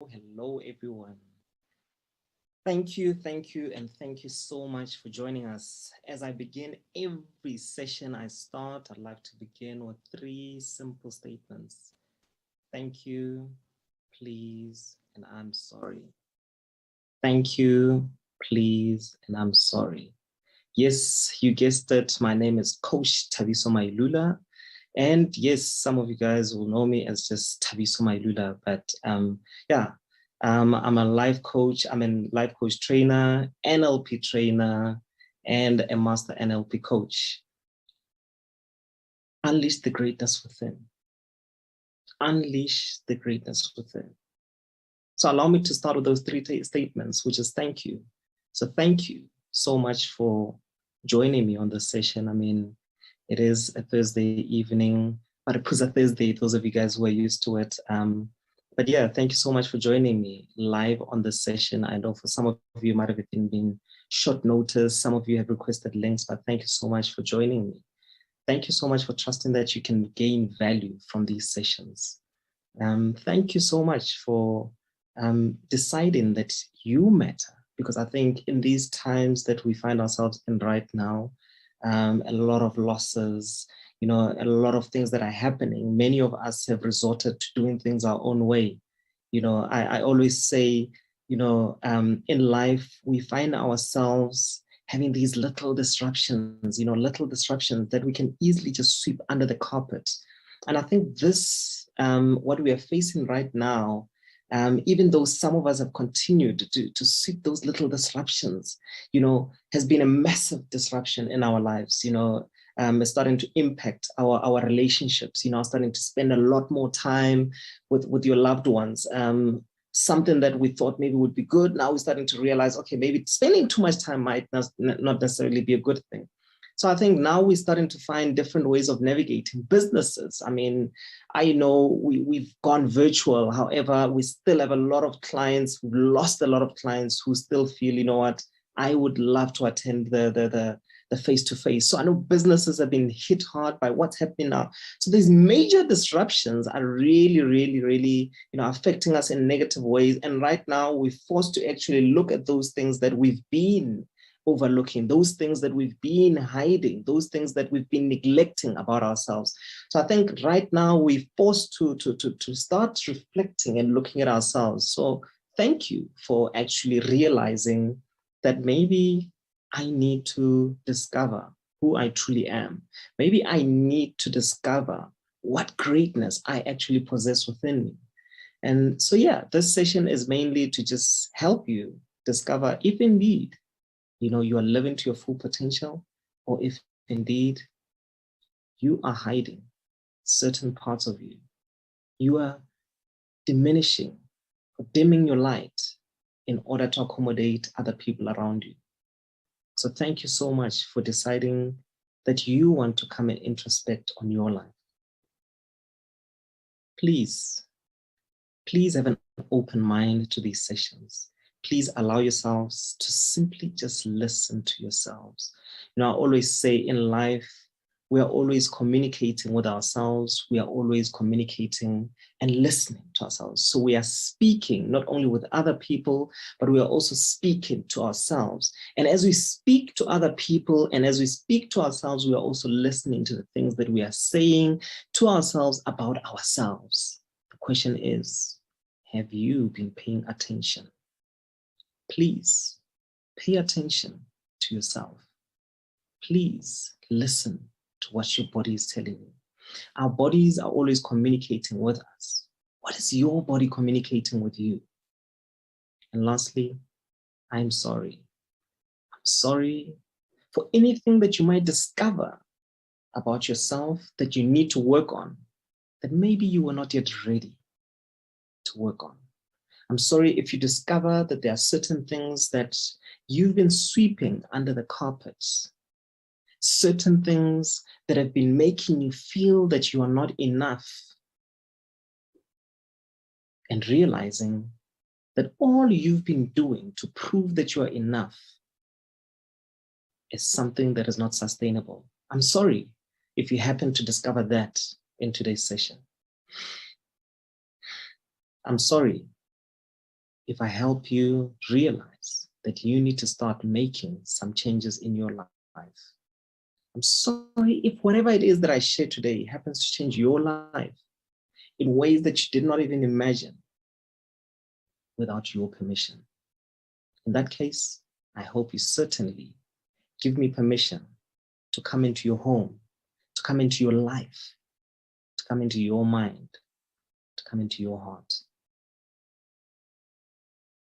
Hello, everyone. And thank you so much for joining us. As I begin every session I start, I'd like to begin with three simple statements. Thank you, please, and I'm sorry. Thank you, please, and I'm sorry. Yes, you guessed it. My name is Coach Thabiso Mailula. And yes, some of you guys will know me as just Thabiso Mailula, but I'm a life coach. I'm a life coach trainer, NLP trainer, and a master NLP coach. Unleash the greatness within. Unleash the greatness within. So allow me to start with those three statements, which is thank you. So thank you so much for joining me on this session. I mean, it is a Thursday evening, but it was a Thursday, those of you guys who are used to it. But yeah, thank you so much for joining me live on this session. I know for some of you might have been short notice. Some of you have requested links, but thank you so much for joining me. Thank you so much for trusting that you can gain value from these sessions. Thank you so much for deciding that you matter, because I think in these times that we find ourselves in right now, a lot of losses, a lot of things that are happening. Many of us have resorted to doing things our own way. I always say, in life, we find ourselves having these little disruptions that we can easily just sweep under the carpet. And I think this, what we are facing right now, even though some of us have continued to sweep those little disruptions, has been a massive disruption in our lives. It's starting to impact our relationships. Starting to spend a lot more time with your loved ones. Something that we thought maybe would be good, now we're starting to realize, okay, maybe spending too much time might not necessarily be a good thing. So I think now we're starting to find different ways of navigating businesses. I mean, I know we've gone virtual. However, we still have a lot of clients. We've lost a lot of clients who still feel, you know what, I would love to attend the face-to-face. So I know businesses have been hit hard by what's happening now. So these major disruptions are really, really, really, affecting us in negative ways. And right now we're forced to actually look at those things that we've been overlooking, those things that we've been hiding, those things that we've been neglecting about ourselves. So I think right now we're forced to start reflecting and looking at ourselves. So thank you for actually realizing that maybe I need to discover who I truly am. Maybe I need to discover what greatness I actually possess within me. And so, yeah, this session is mainly to just help you discover if indeed you are living to your full potential, or if indeed you are hiding certain parts of you. You are diminishing or dimming your light in order to accommodate other people around you. So thank you so much for deciding that you want to come and introspect on your life. Please have an open mind to these sessions. Please allow yourselves to simply just listen to yourselves. I always say in life, we are always communicating with ourselves. We are always communicating and listening to ourselves. So we are speaking not only with other people, but we are also speaking to ourselves. And as we speak to other people and as we speak to ourselves, we are also listening to the things that we are saying to ourselves about ourselves. The question is, have you been paying attention? Please pay attention to yourself. Please listen to what your body is telling you. Our bodies are always communicating with us. What is your body communicating with you? And lastly, I'm sorry. I'm sorry for anything that you might discover about yourself that you need to work on, that maybe you were not yet ready to work on. I'm sorry if you discover that there are certain things that you've been sweeping under the carpet, certain things that have been making you feel that you are not enough, and realizing that all you've been doing to prove that you are enough is something that is not sustainable. I'm sorry if you happen to discover that in today's session. I'm sorry if I help you realize that you need to start making some changes in your life. I'm sorry if whatever it is that I share today happens to change your life in ways that you did not even imagine without your permission. In that case, I hope you certainly give me permission to come into your home, to come into your life, to come into your mind, to come into your heart.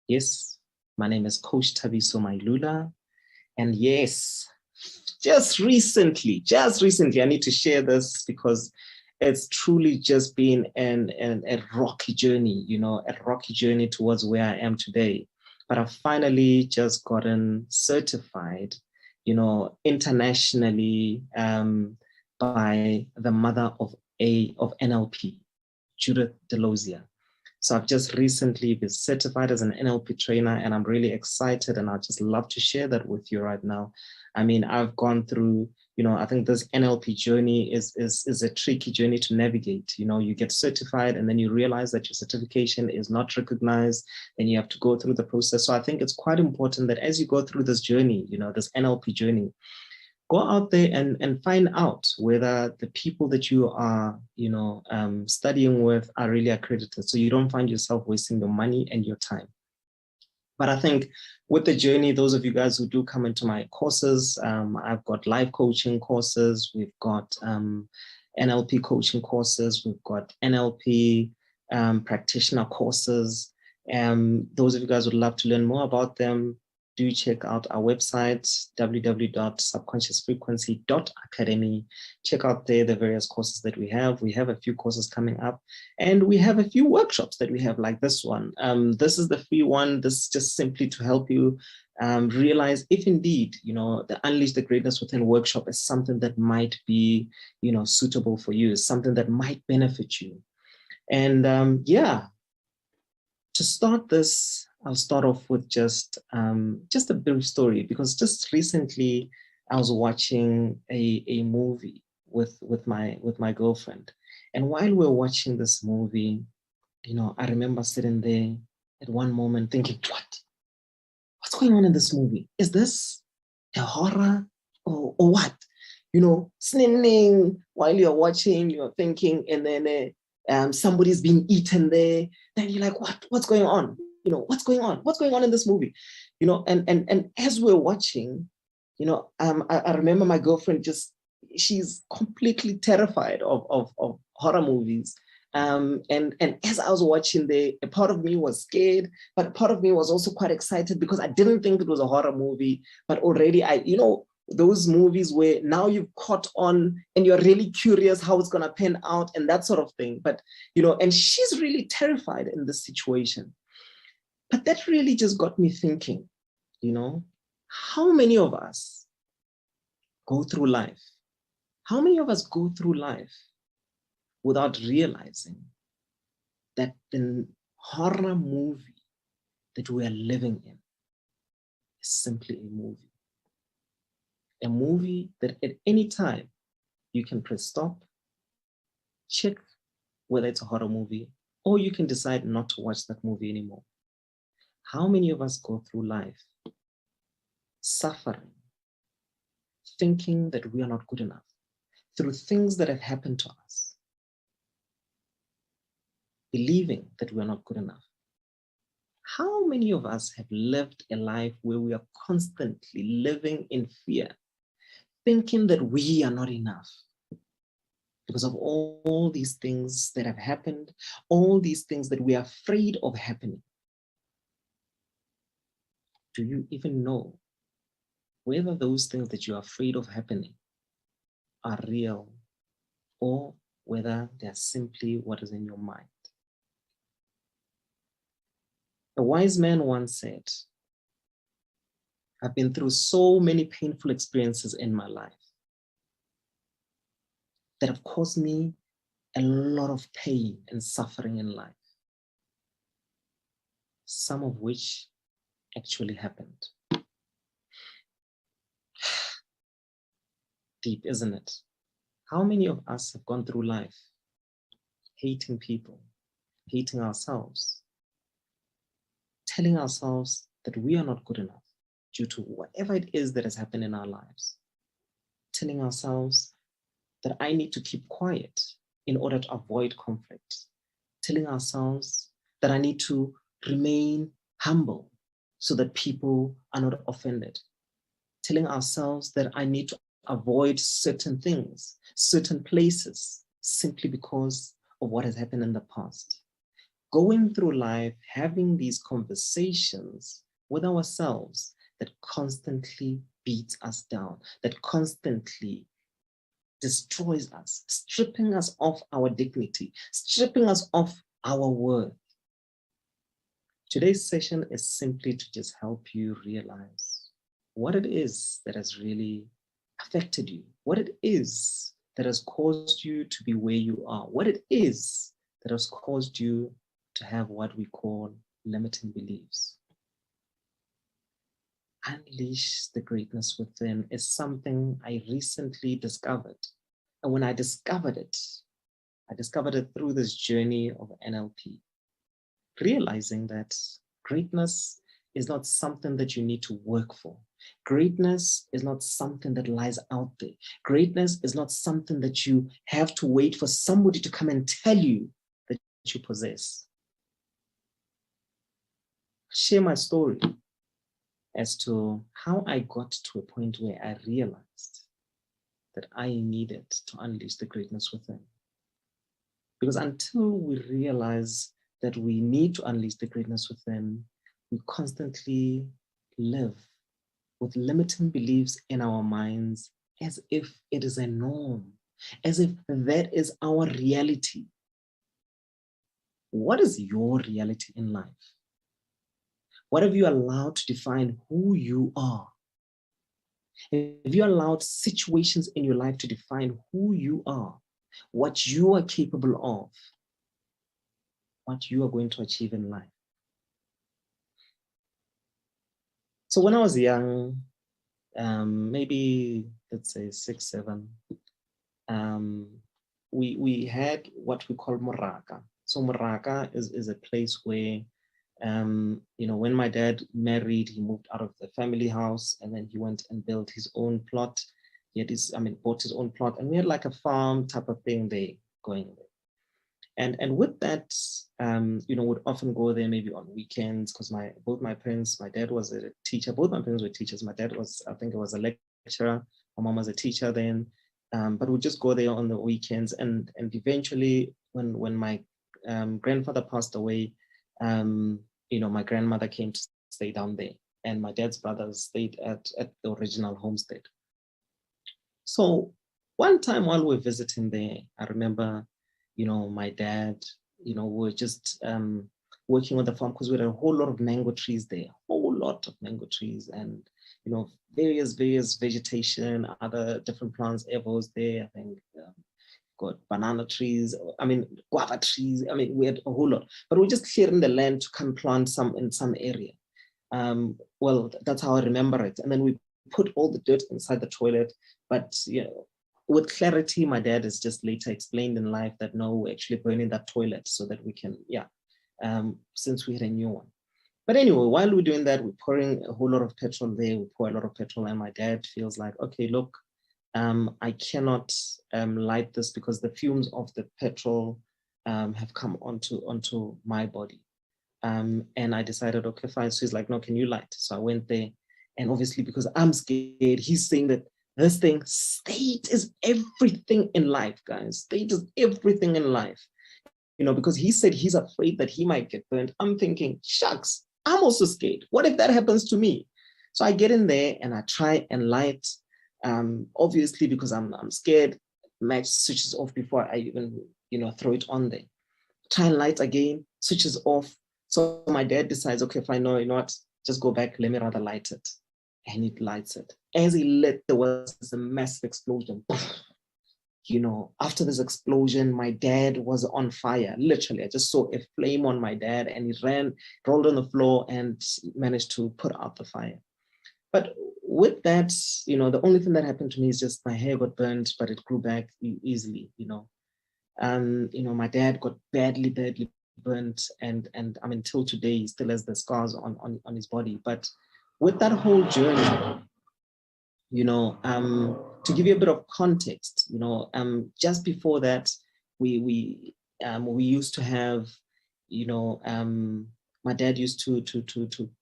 Yes, my name is Coach Thabiso Mailula. And yes, just recently, I need to share this because it's truly just been a rocky journey, a rocky journey towards where I am today. But I've finally just gotten certified, internationally by the mother of NLP, Judith Delosier. So I've just recently been certified as an NLP trainer, and I'm really excited, and I'd just love to share that with you right now. I mean, I've gone through, I think this NLP journey is a tricky journey to navigate. You get certified and then you realize that your certification is not recognized, and you have to go through the process. So I think it's quite important that as you go through this journey, this NLP journey, go out there and find out whether the people that you are, studying with are really accredited, so you don't find yourself wasting your money and your time. But I think with the journey, those of you guys who do come into my courses, I've got life coaching courses, we've got NLP coaching courses, we've got NLP practitioner courses. Those of you guys who would love to learn more about them, do check out our website, www.subconsciousfrequency.academy. Check out there the various courses that we have. We have a few courses coming up, and we have a few workshops that we have, like this one. This is the free one. This is just simply to help you realize if indeed, the Unleash the Greatness Within workshop is something that might be, suitable for you, something that might benefit you. And to start this, I'll start off with just a brief story, because just recently I was watching a movie with my girlfriend, and while we were watching this movie, I remember sitting there at one moment thinking, what's going on in this movie? Is this a horror or what? Sninging while you're watching, you're thinking, and then somebody's being eaten there. Then you're like, what's going on? What's going on? What's going on in this movie? And as we're watching, I remember my girlfriend she's completely terrified of horror movies. And as I was watching there, a part of me was scared, but a part of me was also quite excited, because I didn't think it was a horror movie, but already those movies where now you've caught on and you're really curious how it's going to pan out and that sort of thing. But, and she's really terrified in this situation. But that really just got me thinking, how many of us go through life? How many of us go through life without realizing that the horror movie that we are living in is simply a movie? A movie that at any time you can press stop, check whether it's a horror movie, or you can decide not to watch that movie anymore. How many of us go through life suffering, thinking that we are not good enough through things that have happened to us, believing that we are not good enough? How many of us have lived a life where we are constantly living in fear, thinking that we are not enough because of all these things that have happened, all these things that we are afraid of happening? Do you even know whether those things that you're afraid of happening are real, or whether they're simply what is in your mind? A wise man once said, I've been through so many painful experiences in my life that have caused me a lot of pain and suffering in life, some of which actually happened. Deep, isn't it? How many of us have gone through life hating people, hating ourselves, telling ourselves that we are not good enough due to whatever it is that has happened in our lives. Telling ourselves that I need to keep quiet in order to avoid conflict. Telling ourselves that I need to remain humble so that people are not offended. Telling ourselves that I need to avoid certain things, certain places, simply because of what has happened in the past. Going through life, having these conversations with ourselves that constantly beats us down, that constantly destroys us, stripping us of our dignity, stripping us of our worth. Today's session is simply to just help you realize what it is that has really affected you, what it is that has caused you to be where you are, what it is that has caused you to have what we call limiting beliefs. Unleash the greatness within is something I recently discovered. And when I discovered it through this journey of NLP, realizing that greatness is not something that you need to work for. Greatness is not something that lies out there. Greatness is not something that you have to wait for somebody to come and tell you that you possess. Share my story as to how I got to a point where I realized that I needed to unleash the greatness within. Because until we realize that we need to unleash the greatness within, we constantly live with limiting beliefs in our minds as if it is a norm, as if that is our reality. What is your reality in life? What have you allowed to define who you are? Have you allowed situations in your life to define who you are, what you are capable of, what you are going to achieve in life? So when I was young, maybe let's say 6, 7, we had what we call moraka. So moraka is a place where, when my dad married, he moved out of the family house and then he went and built his own plot. He had bought his own plot, and we had like a farm type of thing there going there. And with that, would often go there maybe on weekends because both my parents, my dad was a teacher, both my parents were teachers. My dad was, I think it was a lecturer. My mom was a teacher then. But we'd just go there on the weekends. And eventually when my grandfather passed away, my grandmother came to stay down there. And my dad's brothers stayed at the original homestead. So one time while we were visiting there, I remember, my dad, we were just working on the farm because we had a whole lot of mango trees there, a whole lot of mango trees and, various vegetation, other different plants, evos there, I think, got banana trees, guava trees. We had a whole lot, but we're just clearing the land to come plant some in some area. Well, that's how I remember it. And then we put all the dirt inside the toilet, but, with clarity, my dad has just later explained in life that no, we're actually burning that toilet so that we can, since we had a new one. But anyway, while we're doing that, we're pouring a whole lot of petrol there. We pour a lot of petrol, and my dad feels like, okay, look, I cannot light this because the fumes of the petrol have come onto my body. And I decided, okay, fine. So he's like, no, can you light? So I went there, and obviously because I'm scared, he's saying that this thing, state is everything in life, guys. State is everything in life. Because he said he's afraid that he might get burned. I'm thinking, shucks, I'm also scared. What if that happens to me? So I get in there and I try and light. Obviously, because I'm scared, match switches off before I even, throw it on there. Try and light again, switches off. So my dad decides, okay, fine, no, you know what? Just go back. Let me rather light it. And it lights it. As he lit, there was a massive explosion. After this explosion, my dad was on fire. Literally, I just saw a flame on my dad, and he rolled on the floor and managed to put out the fire. But with that, the only thing that happened to me is just my hair got burned, but it grew back easily, my dad got badly burnt, and I mean, till today, he still has the scars on his body. But with that whole journey, you know, to give you a bit of context, you know, just before that, we used to have, you know, my dad used to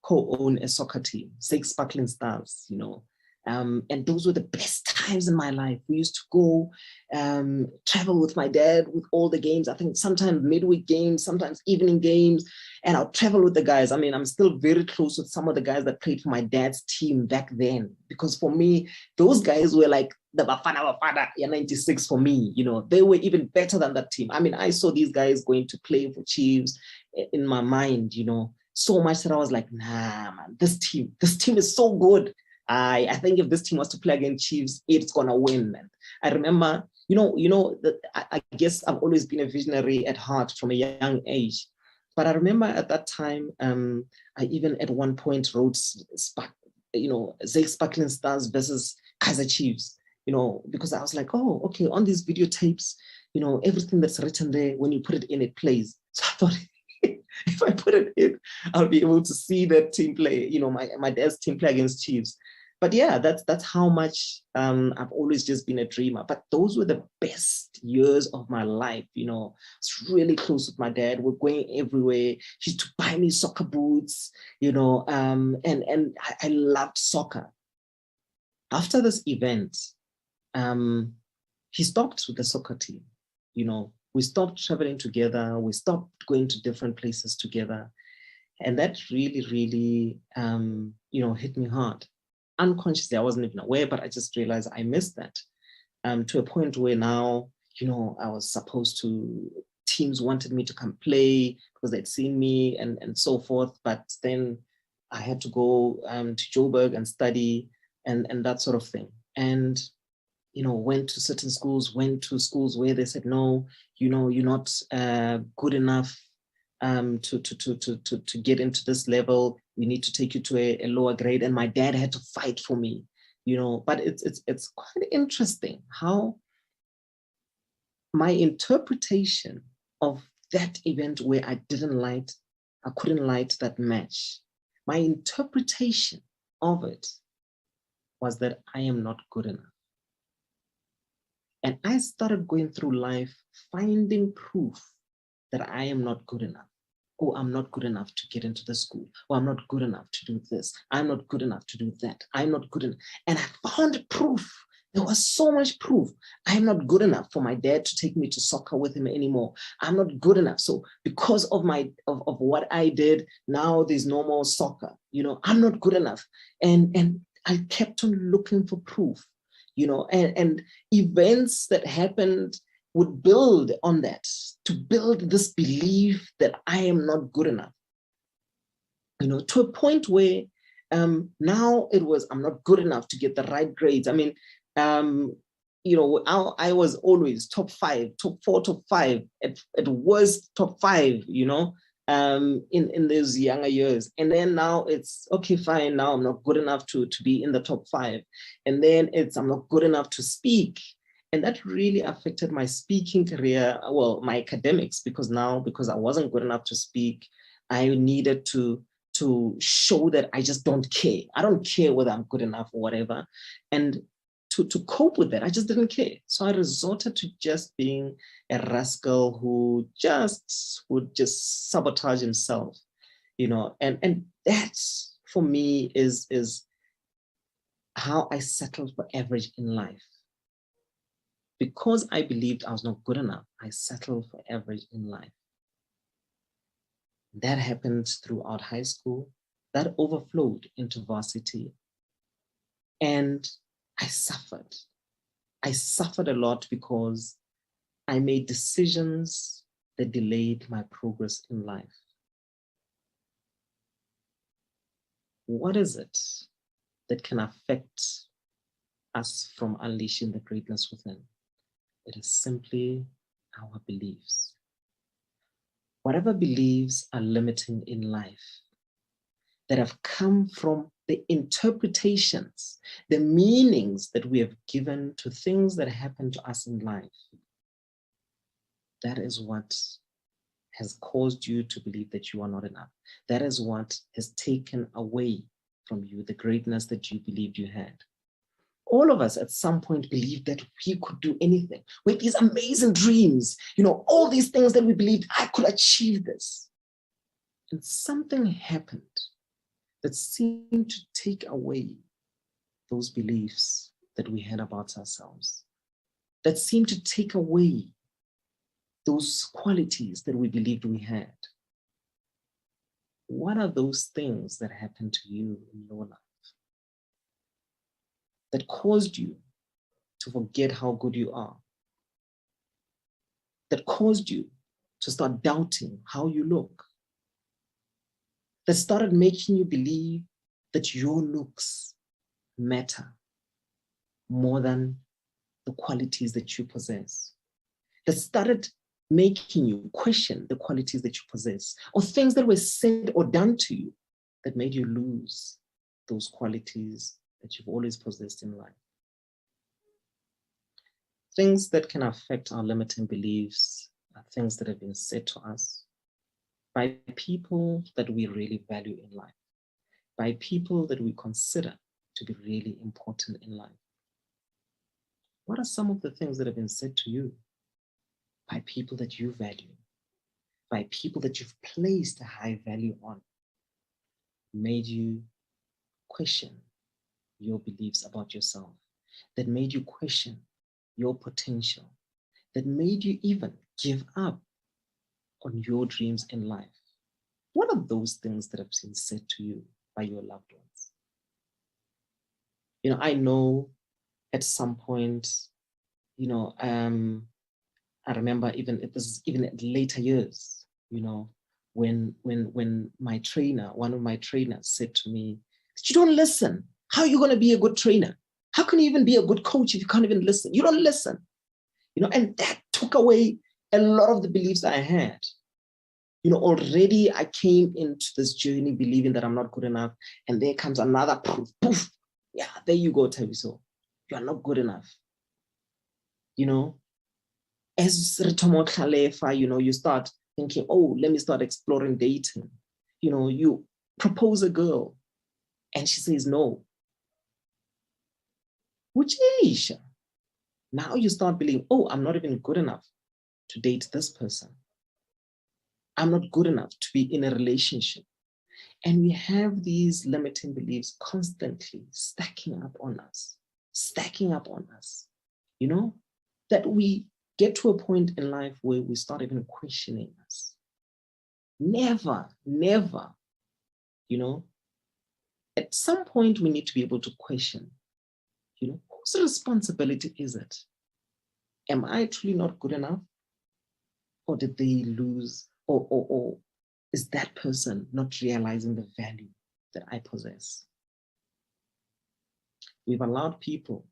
co-own a soccer team, 6 Sparkling Stars, you know, and those were the best times in my life. We used to go travel with my dad with all the games. I think sometimes midweek games, sometimes evening games, and I'll travel with the guys. I mean, I'm still very close with some of the guys that played for my dad's team back then, because for me, those guys were like the Bafana 96 for me. You know, they were even better than that team. I mean, I saw these guys going to play for Chiefs in my mind, you know, so much that I was like, nah, man, this team is so good. I think if this team was to play against Chiefs, it's gonna win, man. I remember, you know, that I guess I've always been a visionary at heart from a young age. But I remember at that time, I even at one point wrote, you know, Zake Sparkling Stars versus Kaizer Chiefs, you know, because I was like, oh, okay, on these videotapes, you know, everything that's written there, when you put it in, it plays. So I thought, if I put it in, I'll be able to see that team play, you know, my dad's team play against Chiefs. But yeah, that's how much I've always just been a dreamer. But those were the best years of my life. You know, it's really close with my dad. We're going everywhere. He used to buy me soccer boots, you know, and I loved soccer. After this event, he stopped with the soccer team. You know, we stopped traveling together. We stopped going to different places together. And that really, really, you know, hit me hard. Unconsciously, I wasn't even aware, but I just realized I missed that, to a point where now, you know, I was supposed to, teams wanted me to come play because they'd seen me and so forth. But then I had to go to Joburg and study and that sort of thing. And, you know, went to certain schools, went to schools where they said, no, you know, you're not good enough to get into this level. We need to take you to a lower grade. And my dad had to fight for me, you know. But it's quite interesting how my interpretation of that event where I couldn't light that match, my interpretation of it was that I am not good enough. And I started going through life finding proof that I am not good enough. Oh, I'm not good enough to get into the school. Oh, I'm not good enough to do this. I'm not good enough to do that. I'm not good enough. And I found proof. There was so much proof. I'm not good enough for my dad to take me to soccer with him anymore. I'm not good enough. So because of what I did, now there's no more soccer. You know, I'm not good enough. And I kept on looking for proof, you know, and events that happened would build on that, to build this belief that I am not good enough, you know, to a point where now it was, I'm not good enough to get the right grades. I mean, you know, I was always top 5, top 4, top 5, at worst top 5, you know, in those younger years. And then now it's, okay, fine, now I'm not good enough to be in the top 5. And then it's, I'm not good enough to speak. And that really affected my speaking career, well, my academics, because I wasn't good enough to speak, I needed to show that I just don't care. I don't care whether I'm good enough or whatever. And to cope with that, I just didn't care. So I resorted to just being a rascal who would just sabotage himself, you know, and that for me is how I settled for average in life. Because I believed I was not good enough, I settled for average in life. That happened throughout high school. That overflowed into varsity. And I suffered. I suffered a lot because I made decisions that delayed my progress in life. What is it that can affect us from unleashing the greatness within? It is simply our beliefs. Whatever beliefs are limiting in life that have come from the interpretations, the meanings that we have given to things that happen to us in life, that is what has caused you to believe that you are not enough. That is what has taken away from you the greatness that you believed you had. All of us at some point believed that we could do anything. We had these amazing dreams, all these things that we believed, I could achieve this. And something happened that seemed to take away those beliefs that we had about ourselves, that seemed to take away those qualities that we believed we had. What are those things that happened to you in your life that caused you to forget how good you are, that caused you to start doubting how you look, that started making you believe that your looks matter more than the qualities that you possess, that started making you question the qualities that you possess, or things that were said or done to you that made you lose those qualities that you've always possessed in life. Things that can affect our limiting beliefs are things that have been said to us by people that we really value in life, by people that we consider to be really important in life. What are some of the things that have been said to you by people that you value, by people that you've placed a high value on, made you question your beliefs about yourself, that made you question your potential, that made you even give up on your dreams in life? What are those things that have been said to you by your loved ones? I know at some point, I remember even at later years, when my trainer, one of my trainers said to me, you don't listen. How are you going to be a good trainer? How can you even be a good coach if you can't even listen? You don't listen. And that took away a lot of the beliefs I had. Already I came into this journey believing that I'm not good enough. And there comes another proof. Poof. Yeah, there you go, Tabiso. You are not good enough. As Ritomo Khalefa, you start thinking, oh, let me start exploring dating. You propose a girl and she says no. Which is, now you start believing, oh, I'm not even good enough to date this person. I'm not good enough to be in a relationship. And we have these limiting beliefs constantly stacking up on us, that we get to a point in life where we start even questioning us. Never, at some point we need to be able to question, whose responsibility is it? Am I truly not good enough? Or did they lose, or is that person not realizing the value that I possess? We've allowed people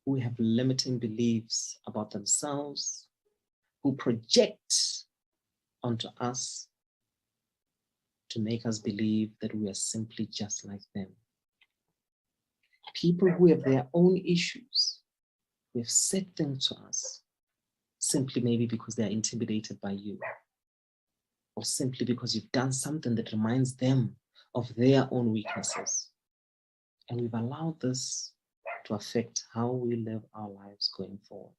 who have limiting beliefs about themselves, who project onto us to make us believe that we are simply just like them. People who have their own issues, who have said things to us, simply maybe because they are intimidated by you, or simply because you've done something that reminds them of their own weaknesses. And we've allowed this to affect how we live our lives going forward,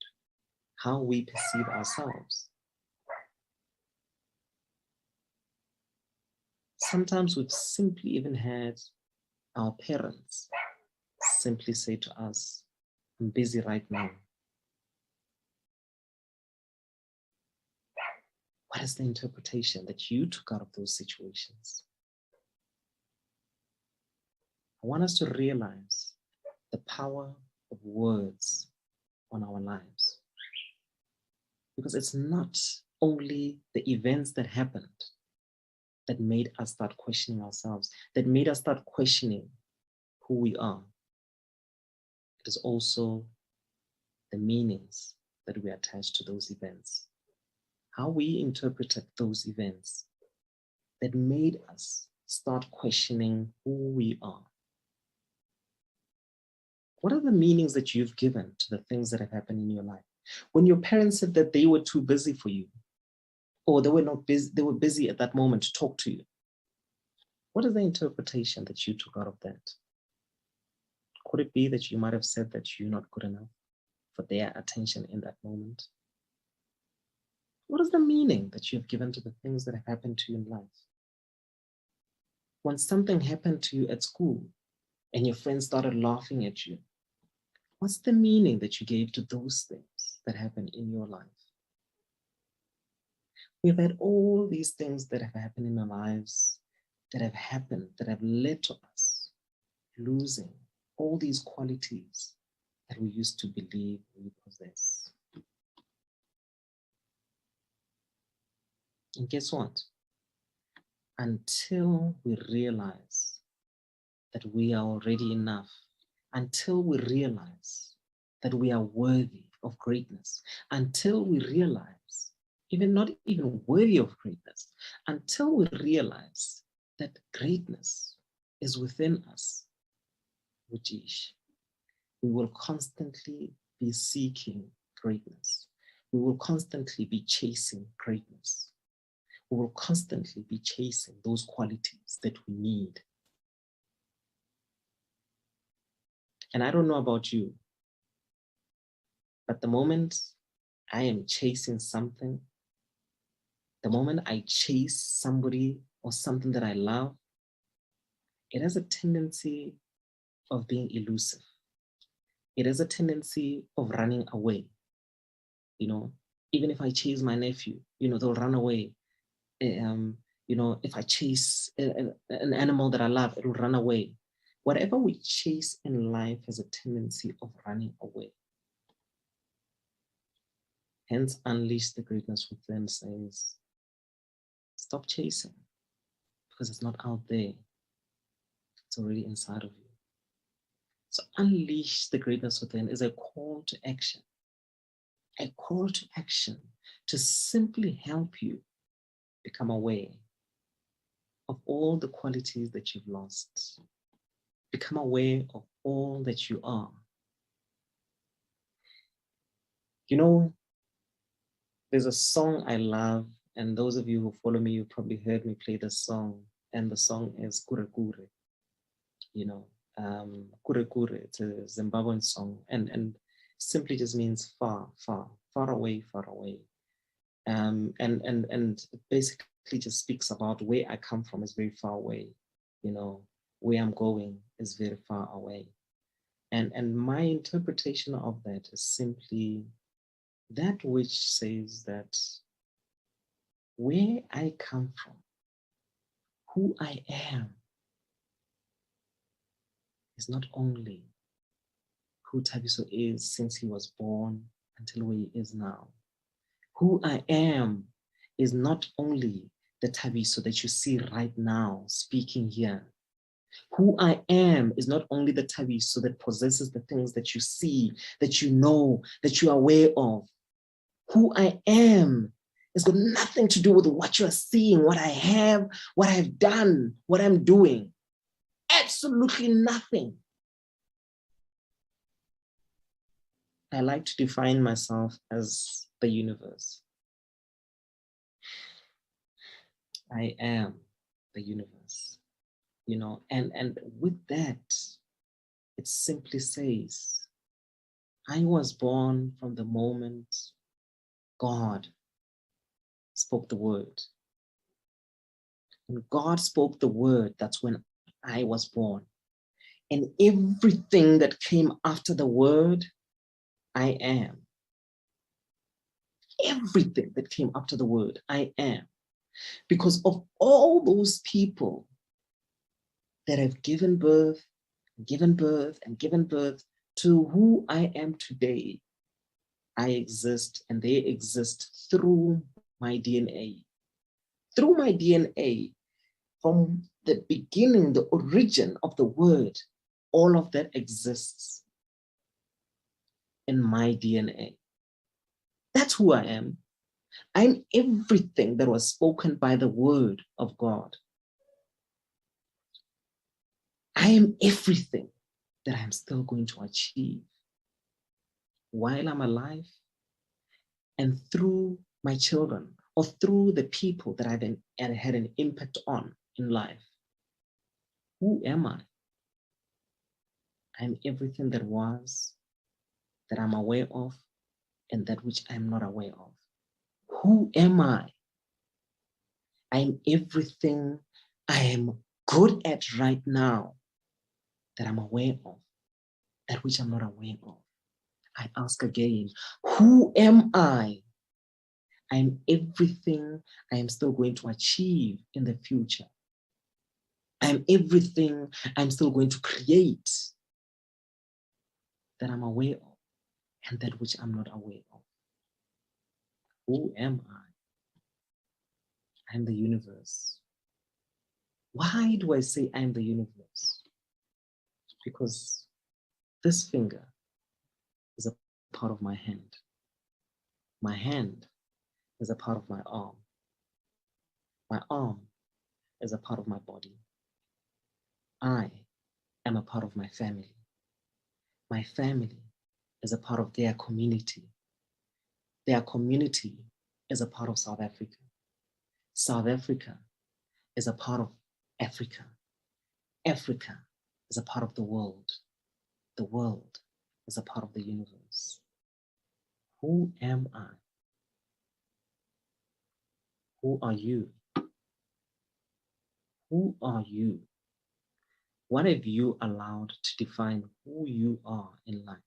how we perceive ourselves. Sometimes we've simply even had our parents simply say to us, I'm busy right now. What is the interpretation that you took out of those situations? I want us to realize the power of words on our lives. Because it's not only the events that happened that made us start questioning ourselves, that made us start questioning who we are. It is also the meanings that we attach to those events, how we interpreted those events that made us start questioning who we are. What are the meanings that you've given to the things that have happened in your life? When your parents said that they were too busy for you, or they were not busy, they were busy at that moment to talk to you. What is the interpretation that you took out of that? Could it be that you might have said that you're not good enough for their attention in that moment? What is the meaning that you have given to the things that have happened to you in life? When something happened to you at school and your friends started laughing at you, what's the meaning that you gave to those things that happened in your life? We've had all these things that have happened in our lives, that have happened, that have led to us losing all these qualities that we used to believe we possess. And guess what? Until we realize that we are already enough, until we realize that we are worthy of greatness, until we realize, even not even worthy of greatness, until we realize that greatness is within us, we will constantly be seeking greatness. We will constantly be chasing greatness. We will constantly be chasing those qualities that we need. And I don't know about you, but the moment I am chasing something, the moment I chase somebody or something that I love, it has a tendency of being elusive. It has a tendency of running away. You know, even if I chase my nephew, you know, they'll run away. You know, if I chase an animal that I love, it'll run away. Whatever we chase in life has a tendency of running away. Hence, Unleash the Greatness Within says, stop chasing, because it's not out there. It's already inside of you. So Unleash the Greatness Within is a call to action. A call to action to simply help you become aware of all the qualities that you've lost. Become aware of all that you are. You know, there's a song I love, and those of you who follow me, you probably heard me play this song, and the song is Kure Kure. You know, Kure Kure, it's a Zimbabwean song, and simply just means far, far, far away, far away. And it basically just speaks about where I come from is very far away. You know, where I'm going is very far away. And my interpretation of that is simply that which says that where I come from, who I am, is not only who Thabiso is since he was born until where he is now. Who I am is not only the Thabiso that you see right now speaking here. Who I am is not only the Thabiso that possesses the things that you see, that you know, that you are aware of. Who I am has got nothing to do with what you are seeing, what I have, what I've done, what I'm doing. Absolutely nothing. I like to define myself as the universe. I am the universe, you know, and with that, it simply says, I was born from the moment God spoke the word. When God spoke the word, that's when I was born. And everything that came after the word, I am. Everything that came after the word, I am. Because of all those people that have given birth, and given birth, and given birth to who I am today, I exist and they exist through my DNA. Through my DNA, from the beginning, the origin of the word, all of that exists in my DNA. That's who I am. I'm everything that was spoken by the word of God. I am everything that I'm still going to achieve while I'm alive and through my children or through the people that I've had an impact on in life. Who am I? I'm everything that was, that I'm aware of, and that which I'm not aware of. Who am I? I'm everything I am good at right now that I'm aware of, that which I'm not aware of. I ask again, who am I? I'm everything I am still going to achieve in the future. I'm everything I'm still going to create that I'm aware of and that which I'm not aware of. Who am I? I'm the universe. Why do I say I'm the universe? Because this finger is a part of my hand. My hand is a part of my arm. My arm is a part of my body. I am a part of my family. My family is a part of their community. Their community is a part of South Africa. South Africa is a part of Africa. Africa is a part of the world. The world is a part of the universe. Who am I? Who are you? Who are you? What have you allowed to define who you are in life?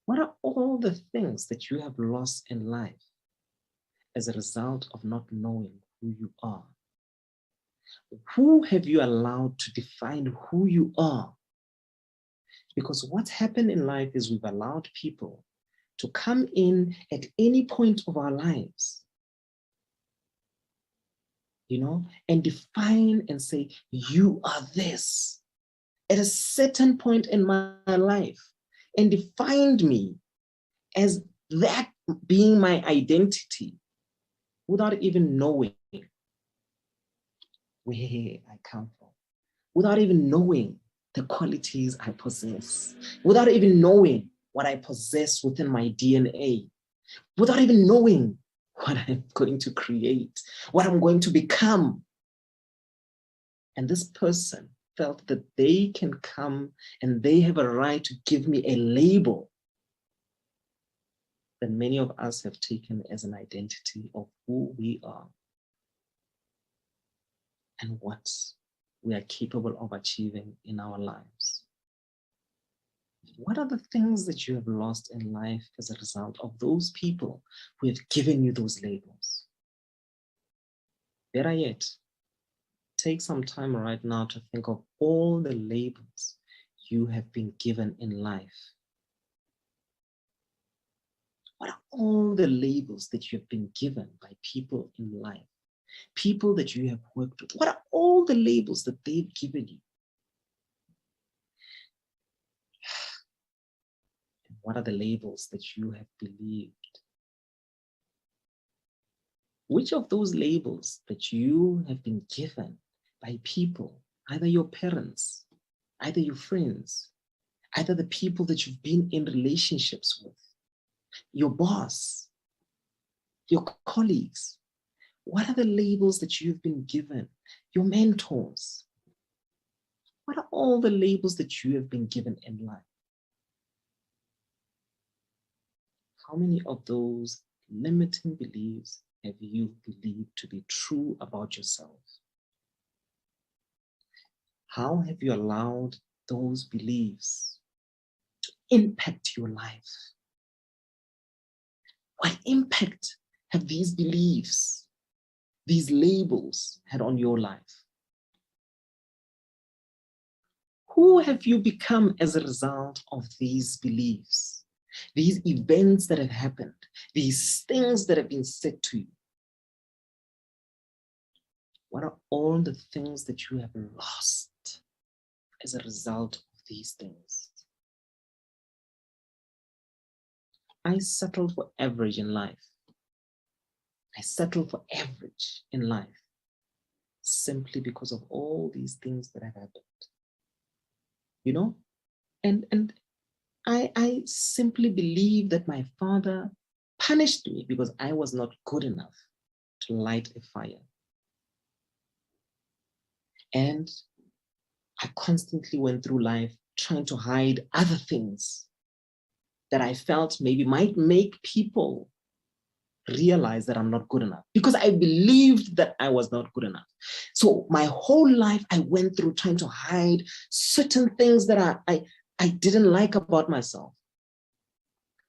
What are all the things that you have lost in life as a result of not knowing who you are? Who have you allowed to define who you are? Because what's happened in life is we've allowed people to come in at any point of our lives, and define and say, you are this. At a certain point in my life, and defined me as that being my identity without even knowing where I come from, without even knowing the qualities I possess, without even knowing what I possess within my DNA, without even knowing what I'm going to create, what I'm going to become. And this person felt that they can come and they have a right to give me a label that many of us have taken as an identity of who we are and what we are capable of achieving in our lives. What are the things that you have lost in life as a result of those people who have given you those labels? Better yet, take some time right now to think of all the labels you have been given in life. What are all the labels that you have been given by people in life? People that you have worked with? What are all the labels that they've given you? And what are the labels that you have believed? Which of those labels that you have been given by people, either your parents, either your friends, either the people that you've been in relationships with, your boss, your colleagues, what are the labels that you've been given? Your mentors. What are all the labels that you have been given in life? How many of those limiting beliefs have you believed to be true about yourself? How have you allowed those beliefs to impact your life? What impact have these beliefs, these labels had on your life? Who have you become as a result of these beliefs, these events that have happened, these things that have been said to you? What are all the things that you have lost as a result of these things? I settled for average in life. I settled for average in life simply because of all these things that have happened. And I simply believe that my father punished me because I was not good enough to light a fire. And I constantly went through life trying to hide other things that I felt maybe might make people realize that I'm not good enough, because I believed that I was not good enough. So my whole life I went through trying to hide certain things that I didn't like about myself,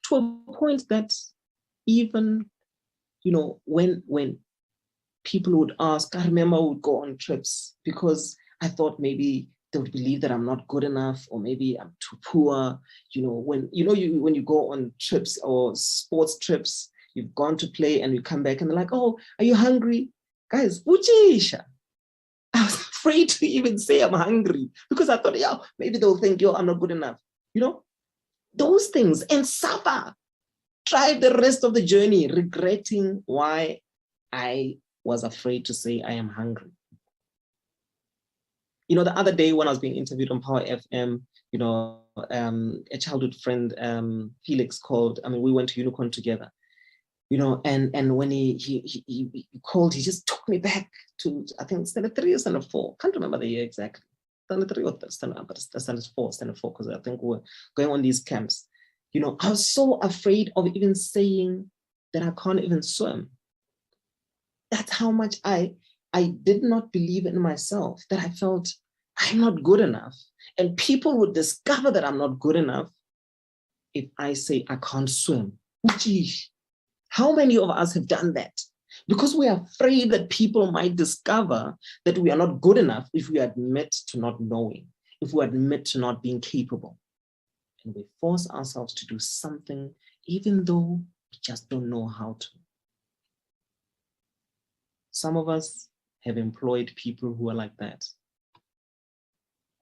to a point that even, when people would ask, I remember I would go on trips because I thought maybe they would believe that I'm not good enough, or maybe I'm too poor. When you go on trips or sports trips, you've gone to play and you come back and they're like, oh, are you hungry? Guys, uchisha. I was afraid to even say I'm hungry because I thought, yeah, maybe they'll think, yo, I'm not good enough. Those things, and suffer. Try the rest of the journey regretting why I was afraid to say I am hungry. The other day when I was being interviewed on Power FM, a childhood friend, Felix, called. We went to Unicorn together, and when he called, he just took me back to, I think, standard 3 or standard 4. Can't remember the year exactly. Standard 3 or standard 4, because I think we were going on these camps. I was so afraid of even saying that I can't even swim. That's how much I did not believe in myself, that I felt I'm not good enough. And people would discover that I'm not good enough if I say I can't swim. Gee, how many of us have done that? Because we are afraid that people might discover that we are not good enough if we admit to not knowing, if we admit to not being capable. And we force ourselves to do something even though we just don't know how to. Some of us have employed people who are like that.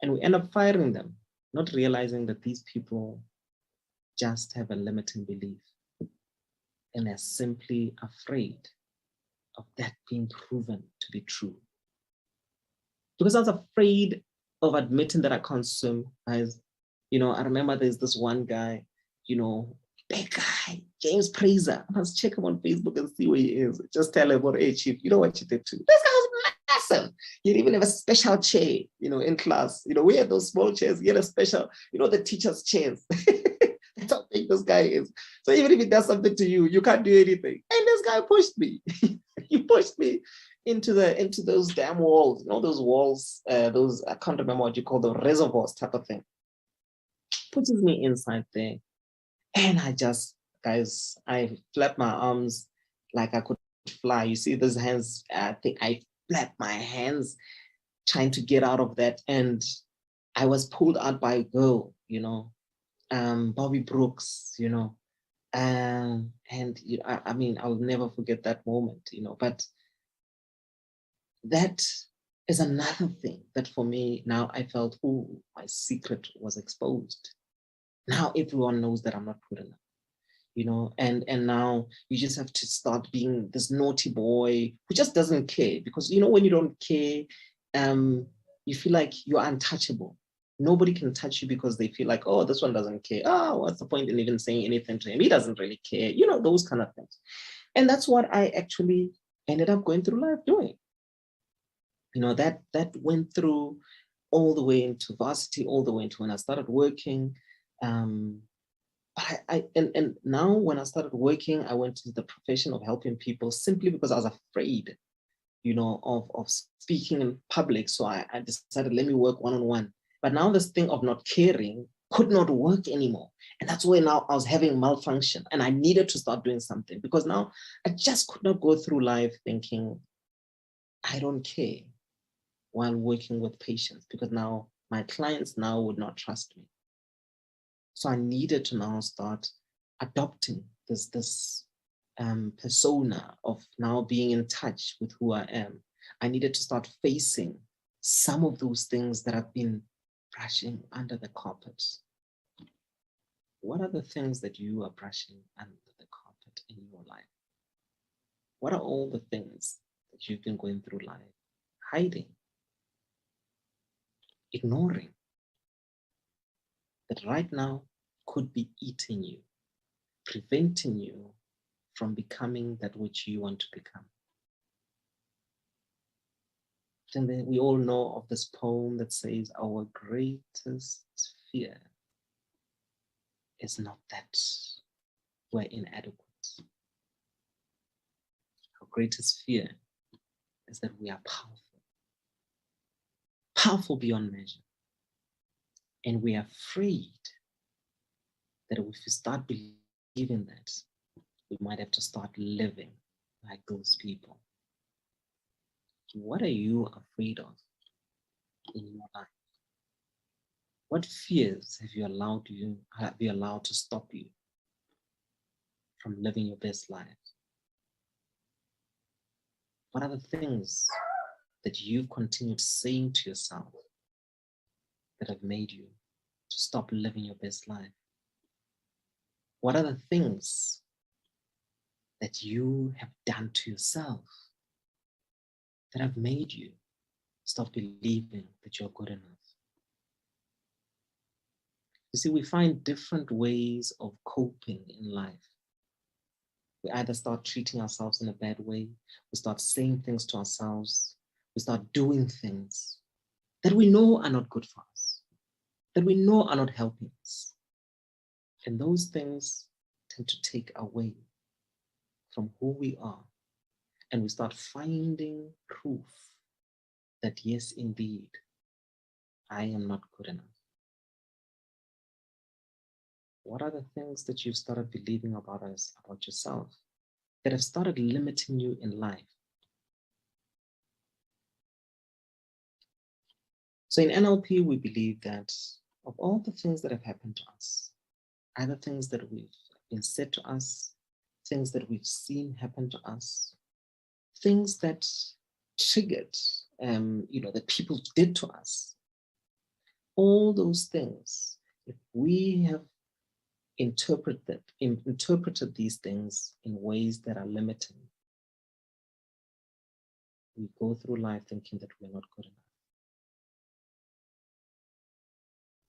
And we end up firing them, not realizing that these people just have a limiting belief. And they're simply afraid of that being proven to be true. Because I was afraid of admitting that I can't swim. I remember there's this one guy, big guy, James Praiser. I must check him on Facebook and see where he is. Just tell him, hey, Chief, you know what you did too? This guy was massive. He didn't even have a special chair, in class. We had those small chairs. He had a special, the teacher's chairs. That's how big this guy is. So even if he does something to you, you can't do anything. And this guy pushed me. He pushed me into those damn walls. Those walls, those, I can't remember what you call the reservoirs type of thing. Pushes me inside there. And I flapped my arms like I could fly. You see those hands, I think I flapped my hands trying to get out of that. And I was pulled out by a girl, Bobby Brooks, and I'll never forget that moment, but that is another thing that for me, now I felt, oh, my secret was exposed. Now everyone knows that I'm not good enough, and now you just have to start being this naughty boy who just doesn't care, because, when you don't care, you feel like you're untouchable. Nobody can touch you because they feel like, oh, this one doesn't care. Oh, what's the point in even saying anything to him? He doesn't really care, those kind of things. And that's what I actually ended up going through life doing. That went through all the way into varsity, all the way into when I started working. But and now when I started working, I went into the profession of helping people simply because I was afraid, of speaking in public. So I decided, let me work one-on-one. But now this thing of not caring could not work anymore. And that's why now I was having malfunction and I needed to start doing something, because now I just could not go through life thinking, I don't care, while working with patients, because now my clients now would not trust me. So I needed to now start adopting this persona of now being in touch with who I am. I needed to start facing some of those things that have been brushing under the carpet. What are the things that you are brushing under the carpet in your life? What are all the things that you've been going through life hiding, ignoring, that right now could be eating you, preventing you from becoming that which you want to become. And then we all know of this poem that says, our greatest fear is not that we're inadequate. Our greatest fear is that we are powerful, powerful beyond measure. And we are afraid that if we start believing that, we might have to start living like those people. What are you afraid of in your life? What fears have you allowed to stop you from living your best life? What are the things that you've continued saying to yourself that have made you to stop living your best life? What are the things that you have done to yourself that have made you stop believing that you're good enough? You see, we find different ways of coping in life. We either start treating ourselves in a bad way, we start saying things to ourselves, we start doing things that we know are not good for us, that we know are not helping us. And those things tend to take away from who we are. And we start finding proof that yes, indeed, I am not good enough. What are the things that you've started believing about yourself, that have started limiting you in life? So in NLP, we believe that of all the things that have happened to us, either things that we've been said to us, things that we've seen happen to us, things that triggered, that people did to us, all those things, if we have interpreted these things in ways that are limiting, we go through life thinking that we're not good enough.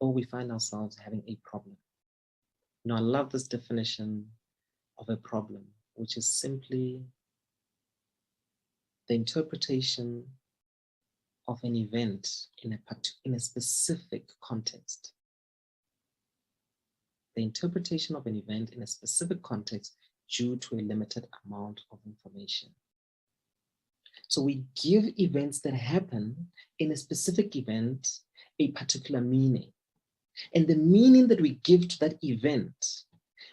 Or we find ourselves having a problem. I love this definition of a problem, which is simply the interpretation of an event in a specific context. The interpretation of an event in a specific context due to a limited amount of information. So we give events that happen in a specific event a particular meaning. And the meaning that we give to that event,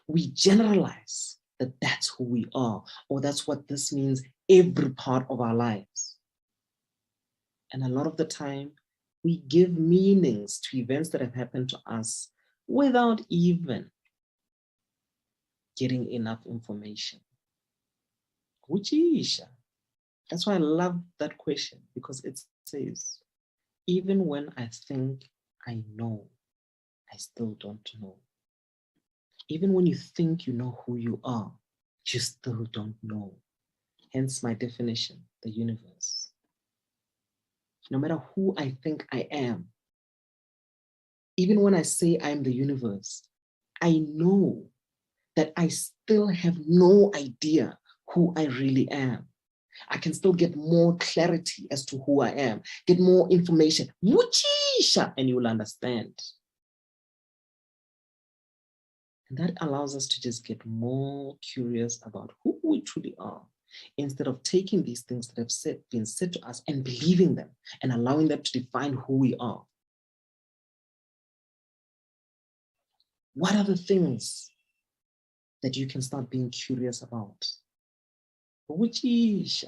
we generalize that that's who we are, or that's what this means every part of our lives. And a lot of the time, we give meanings to events that have happened to us without even getting enough information. Which is, that's why I love that question, because it says, even when I think I know, I still don't know. Even when you think you know who you are, you still don't know. Hence my definition, the universe. No matter who I think I am, even when I say I'm the universe, I know that I still have no idea who I really am. I can still get more clarity as to who I am, get more information, and you will understand. And that allows us to just get more curious about who we truly are, instead of taking these things that have been said to us and believing them and allowing them to define who we are. What are the things that you can start being curious about? Which is,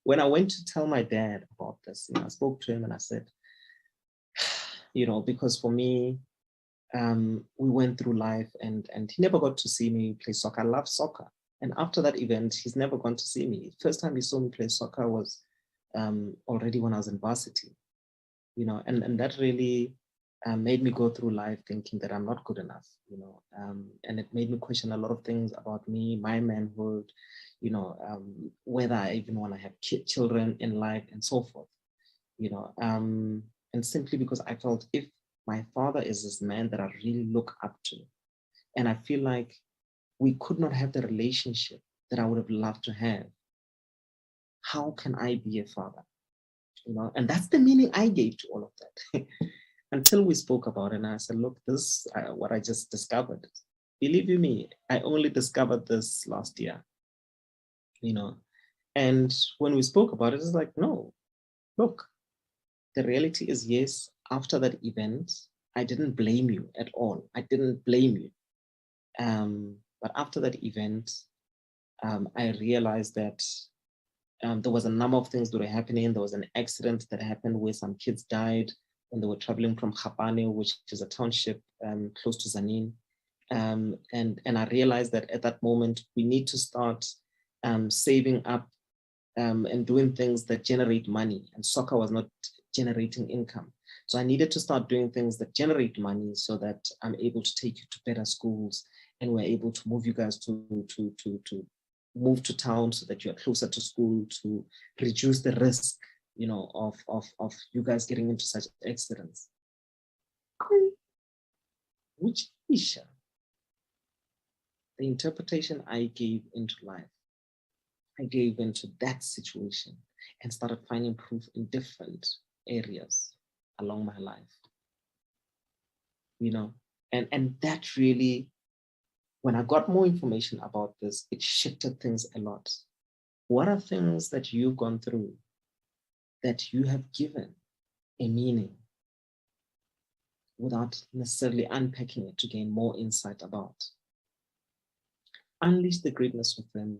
when I went to tell my dad about this, I spoke to him and I said, because for me, we went through life and he never got to see me play soccer. I love soccer. And after that event, he's never gone to see me. First time he saw me play soccer was already when I was in varsity, and that really made me go through life thinking that I'm not good enough, and it made me question a lot of things about me, my manhood, whether I even want to have children in life and so forth, and simply because I felt if my father is this man that I really look up to, and I feel like we could not have the relationship that I would have loved to have. How can I be a father? You know, and that's the meaning I gave to all of that. Until we spoke about it, and I said, look, this what I just discovered. Believe you me, I only discovered this last year. You know, and when we spoke about it, it's like, no, look, the reality is, yes, after that event, I didn't blame you at all. I didn't blame you. But after that event, I realized that there was a number of things that were happening. There was an accident that happened where some kids died when they were traveling from Khapane, which is a township close to Zanin. And I realized that at that moment, we need to start saving up and doing things that generate money. And soccer was not generating income. So I needed to start doing things that generate money so that I'm able to take you to better schools, and we're able to move you guys to move to town so that you're closer to school, to reduce the risk, you know, of you guys getting into such accidents. Which Isha, the interpretation I gave into life, I gave into that situation and started finding proof in different areas along my life, you know, and that really, when I got more information about this, it shifted things a lot. What are things that you've gone through that you have given a meaning without necessarily unpacking it to gain more insight about? Unleash the greatness within,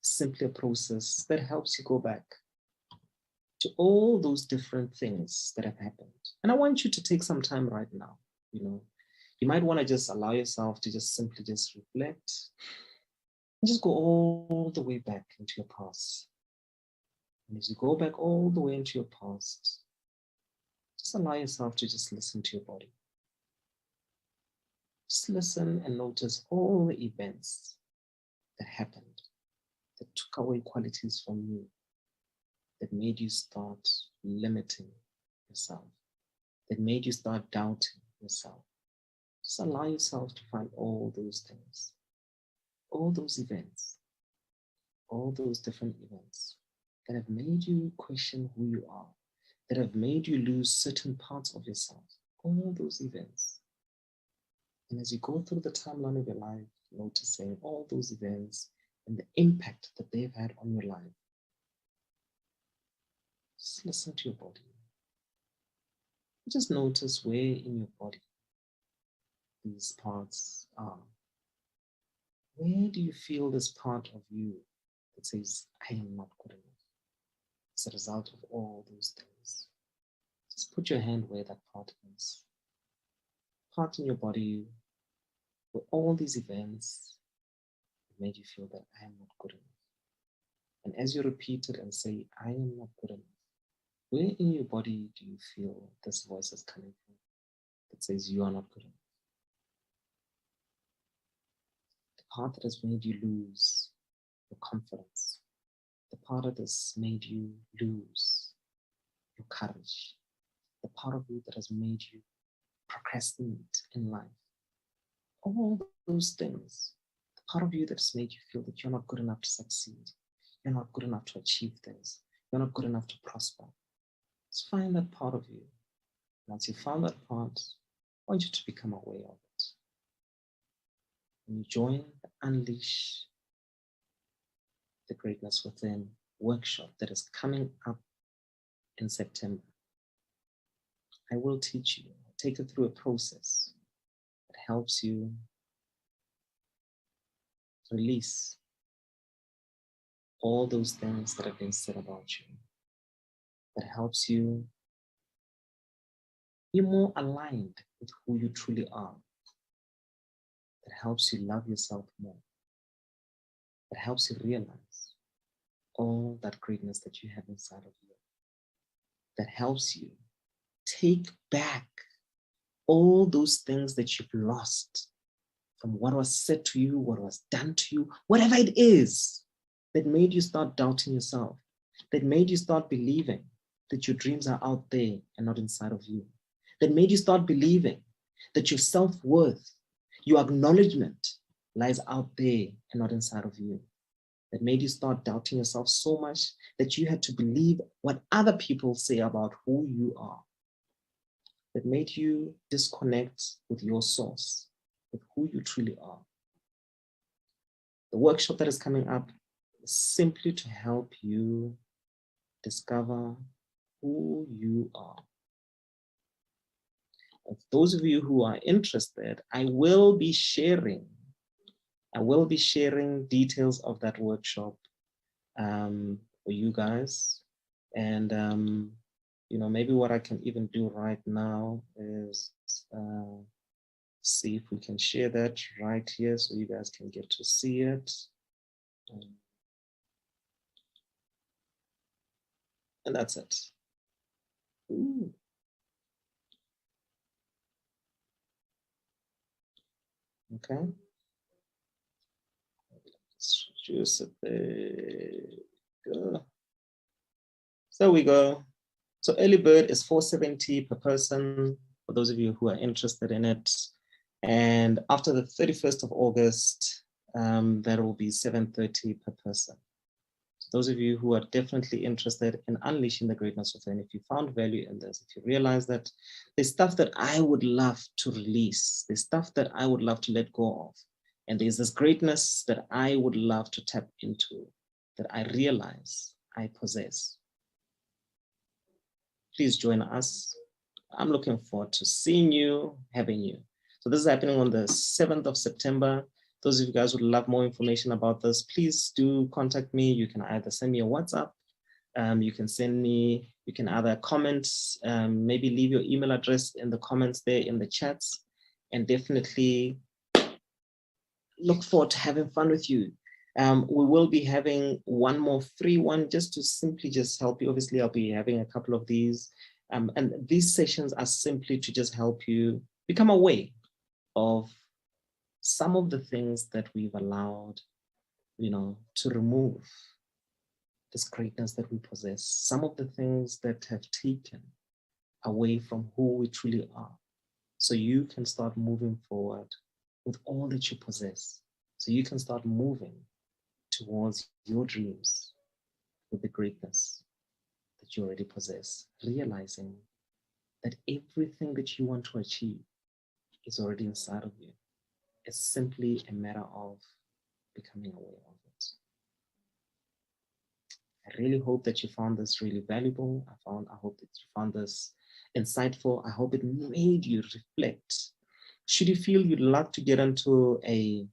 simply a process that helps you go back to all those different things that have happened. And I want you to take some time right now, you know. You might want to just allow yourself to just simply just reflect and just go all the way back into your past. And as you go back all the way into your past, just allow yourself to just listen to your body. Just listen and notice all the events that happened, that took away qualities from you, that made you start limiting yourself, that made you start doubting yourself. Just allow yourself to find all those things, all those events, all those different events that have made you question who you are, that have made you lose certain parts of yourself, all those events. And as you go through the timeline of your life, noticing all those events and the impact that they've had on your life, just listen to your body. Just notice where in your body these parts are. Where do you feel this part of you that says, I am not good enough, as a result of all those things? Just put your hand where that part is. Part in your body where all these events made you feel that I am not good enough. And as you repeat it and say, I am not good enough, where in your body do you feel this voice is coming from that says you are not good enough? The part that has made you lose your confidence, the part that has made you lose your courage, the part of you that has made you procrastinate in life, all those things, the part of you that has made you feel that you're not good enough to succeed, you're not good enough to achieve things, you're not good enough to prosper. Just find that part of you. Once you found that part, I want you to become aware of it. When you join the Unleash the Greatness Within workshop that is coming up in September, I will teach you, take you through a process that helps you release all those things that have been said about you, that helps you be more aligned with who you truly are, that helps you love yourself more, that helps you realize all that greatness that you have inside of you, that helps you take back all those things that you've lost from what was said to you, what was done to you, whatever it is that made you start doubting yourself, that made you start believing that your dreams are out there and not inside of you, that made you start believing that your self-worth, your acknowledgement lies out there and not inside of you, that made you start doubting yourself so much that you had to believe what other people say about who you are, that made you disconnect with your source, with who you truly are. The workshop that is coming up is simply to help you discover who you are. For those of you who are interested, I will be sharing details of that workshop for you guys. And you know, maybe what I can even do right now is see if we can share that right here so you guys can get to see it. And that's it. Ooh. Okay. Let's choose it. There. So we go. So early bird is $470 per person for those of you who are interested in it. And after the 31st of August, that will be $730 per person. So those of you who are definitely interested in unleashing the greatness within, if you found value in this, if you realize that there's stuff that I would love to release, there's stuff that I would love to let go of, and there's this greatness that I would love to tap into, that I realize I possess, please join us. I'm looking forward to seeing you, having you. So this is happening on the 7th of September. Those of you guys who would love more information about this, please do contact me. You can either send me a WhatsApp, you can either comment, maybe leave your email address in the comments there in the chats, and definitely look forward to having fun with you. We will be having one more free one just to simply just help you. Obviously, I'll be having a couple of these. And these sessions are simply to just help you become aware of some of the things that we've allowed, you know, to remove this greatness that we possess. Some of the things that have taken away from who we truly are. So you can start moving forward with all that you possess. So you can start moving towards your dreams with the greatness that you already possess, realizing that everything that you want to achieve is already inside of you. It's simply a matter of becoming aware of it. I really hope that you found this really valuable. I hope that you found this insightful. I hope it made you reflect. Should you feel you'd like to get into a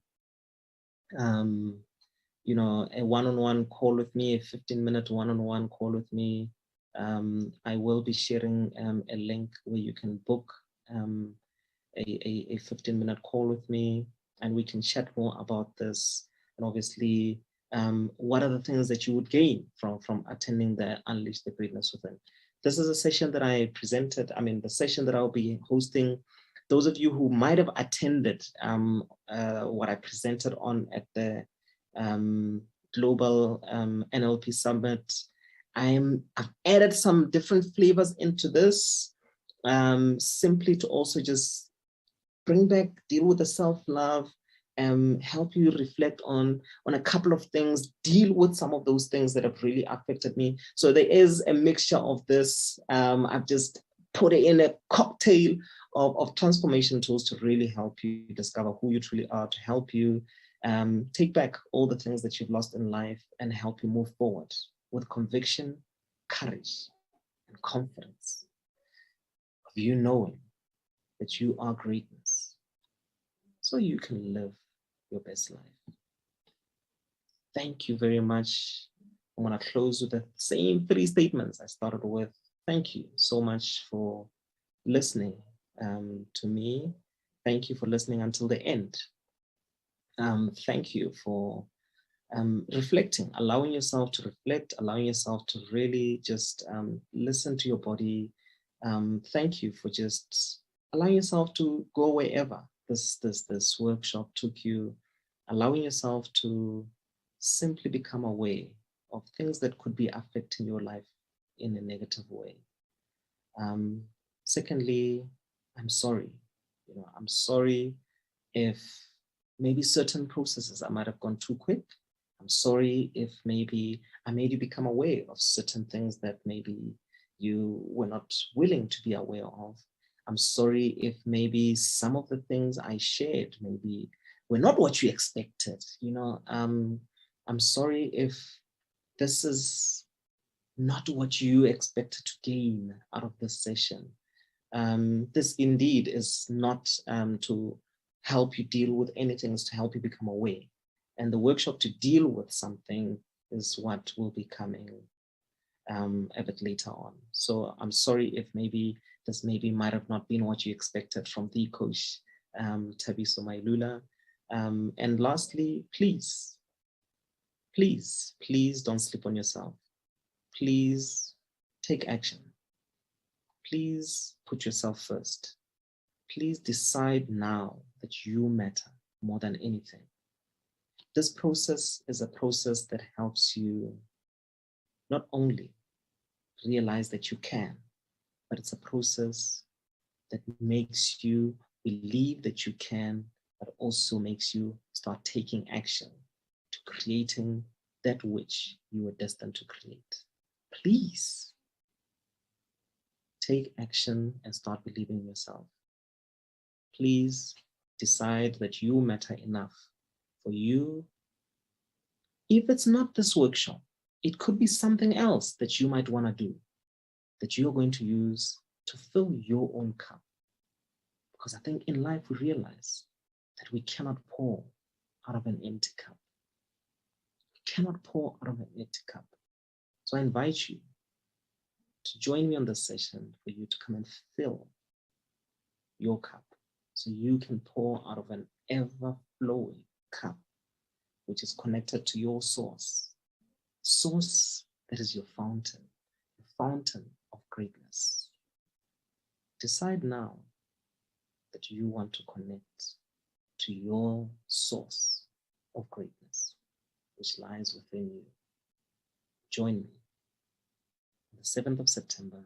you know, a one-on-one call with me, a 15-minute one-on-one call with me, I will be sharing a link where you can book a 15-minute call with me, and we can chat more about this. And obviously, what are the things that you would gain from attending the Unleash the Greatness Within? This is a session that I presented, the session that I'll be hosting. Those of you who might have attended what I presented on at the Global NLP Summit, I've added some different flavors into this, simply to also just bring back, deal with the self-love, help you reflect on a couple of things, deal with some of those things that have really affected me. So there is a mixture of this. I've just put it in a cocktail of transformation tools to really help you discover who you truly are, to help you take back all the things that you've lost in life and help you move forward with conviction, courage, and confidence of you knowing that you are greatness, so you can live your best life. Thank you very much. I'm going to close with the same 3 statements I started with. Thank you so much for listening to me. Thank you for listening until the end. Thank you for reflecting, allowing yourself to reflect, allowing yourself to really just listen to your body. Thank you for just allowing yourself to go wherever this workshop took you, allowing yourself to simply become aware of things that could be affecting your life in a negative way. Secondly, I'm sorry. I'm sorry if maybe certain processes I might have gone too quick. I'm sorry if maybe I made you become aware of certain things that maybe you were not willing to be aware of. I'm sorry if maybe some of the things I shared maybe were not what you expected. I'm sorry if this is not what you expected to gain out of this session. This indeed is not to help you deal with anything, it's to help you become aware. And the workshop to deal with something is what will be coming a bit later on. So I'm sorry if maybe this might have not been what you expected from the coach, Thabiso Mailula. And lastly, please don't sleep on yourself. Please take action. Please put yourself first. Please decide now that you matter more than anything. This process is a process that helps you not only realize that you can, but it's a process that makes you believe that you can, but also makes you start taking action to creating that which you were destined to create. Please take action and start believing in yourself. Please decide that you matter enough for you. If it's not this workshop, it could be something else that you might want to do, that you're going to use to fill your own cup. Because I think in life we realize that we cannot pour out of an empty cup. We cannot pour out of an empty cup. So I invite you to join me on this session for you to come and fill your cup so you can pour out of an ever-flowing cup which is connected to your source that is your fountain, the fountain of greatness. Decide now that you want to connect to your source of greatness, which lies within you. Join me on the 7th of September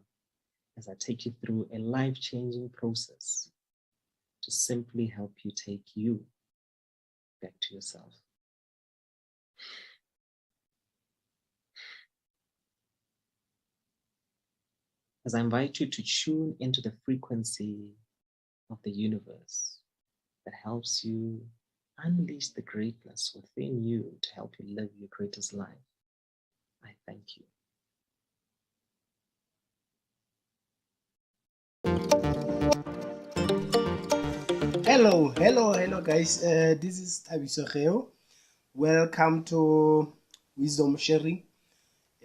as I take you through a life-changing process to simply help you take you back to yourself. As I invite you to tune into the frequency of the universe that helps you unleash the greatness within you to help you live your greatest life, I thank you. Hello guys, this is Thabiso. Welcome to Wisdom Sharing.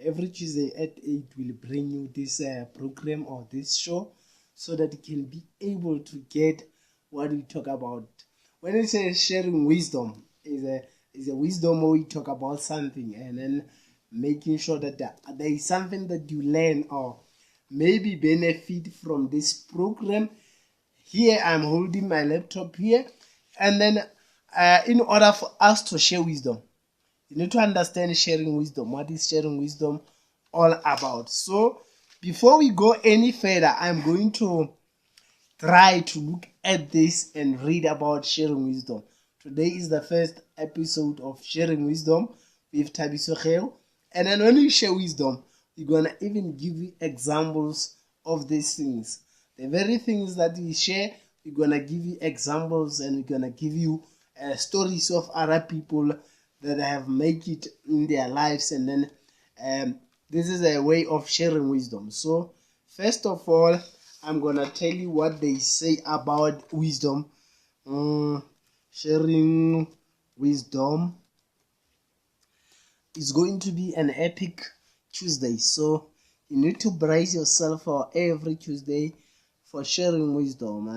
Every Tuesday at 8 will bring you this program or this show so that you can be able to get what we talk about. When we say sharing wisdom, is a wisdom where we talk about something and then making sure that there is something that you learn or maybe benefit from this program. Here I'm holding my laptop here, and then in order for us to share wisdom, you need to understand sharing wisdom. What is sharing wisdom all about? So before we go any further, I'm going to try to look at this and read about sharing wisdom. Today is the first episode of Sharing Wisdom with Thabiso. And then when we share wisdom, we're going to even give you examples of these things. The very things that we share, we're going to give you examples and we're going to give you stories of other people that have made it in their lives. And then this is a way of sharing wisdom. So first of all, I'm going to tell you what they say about wisdom. Sharing wisdom is going to be an epic Tuesday. So you need to brace yourself for every Tuesday for sharing wisdom.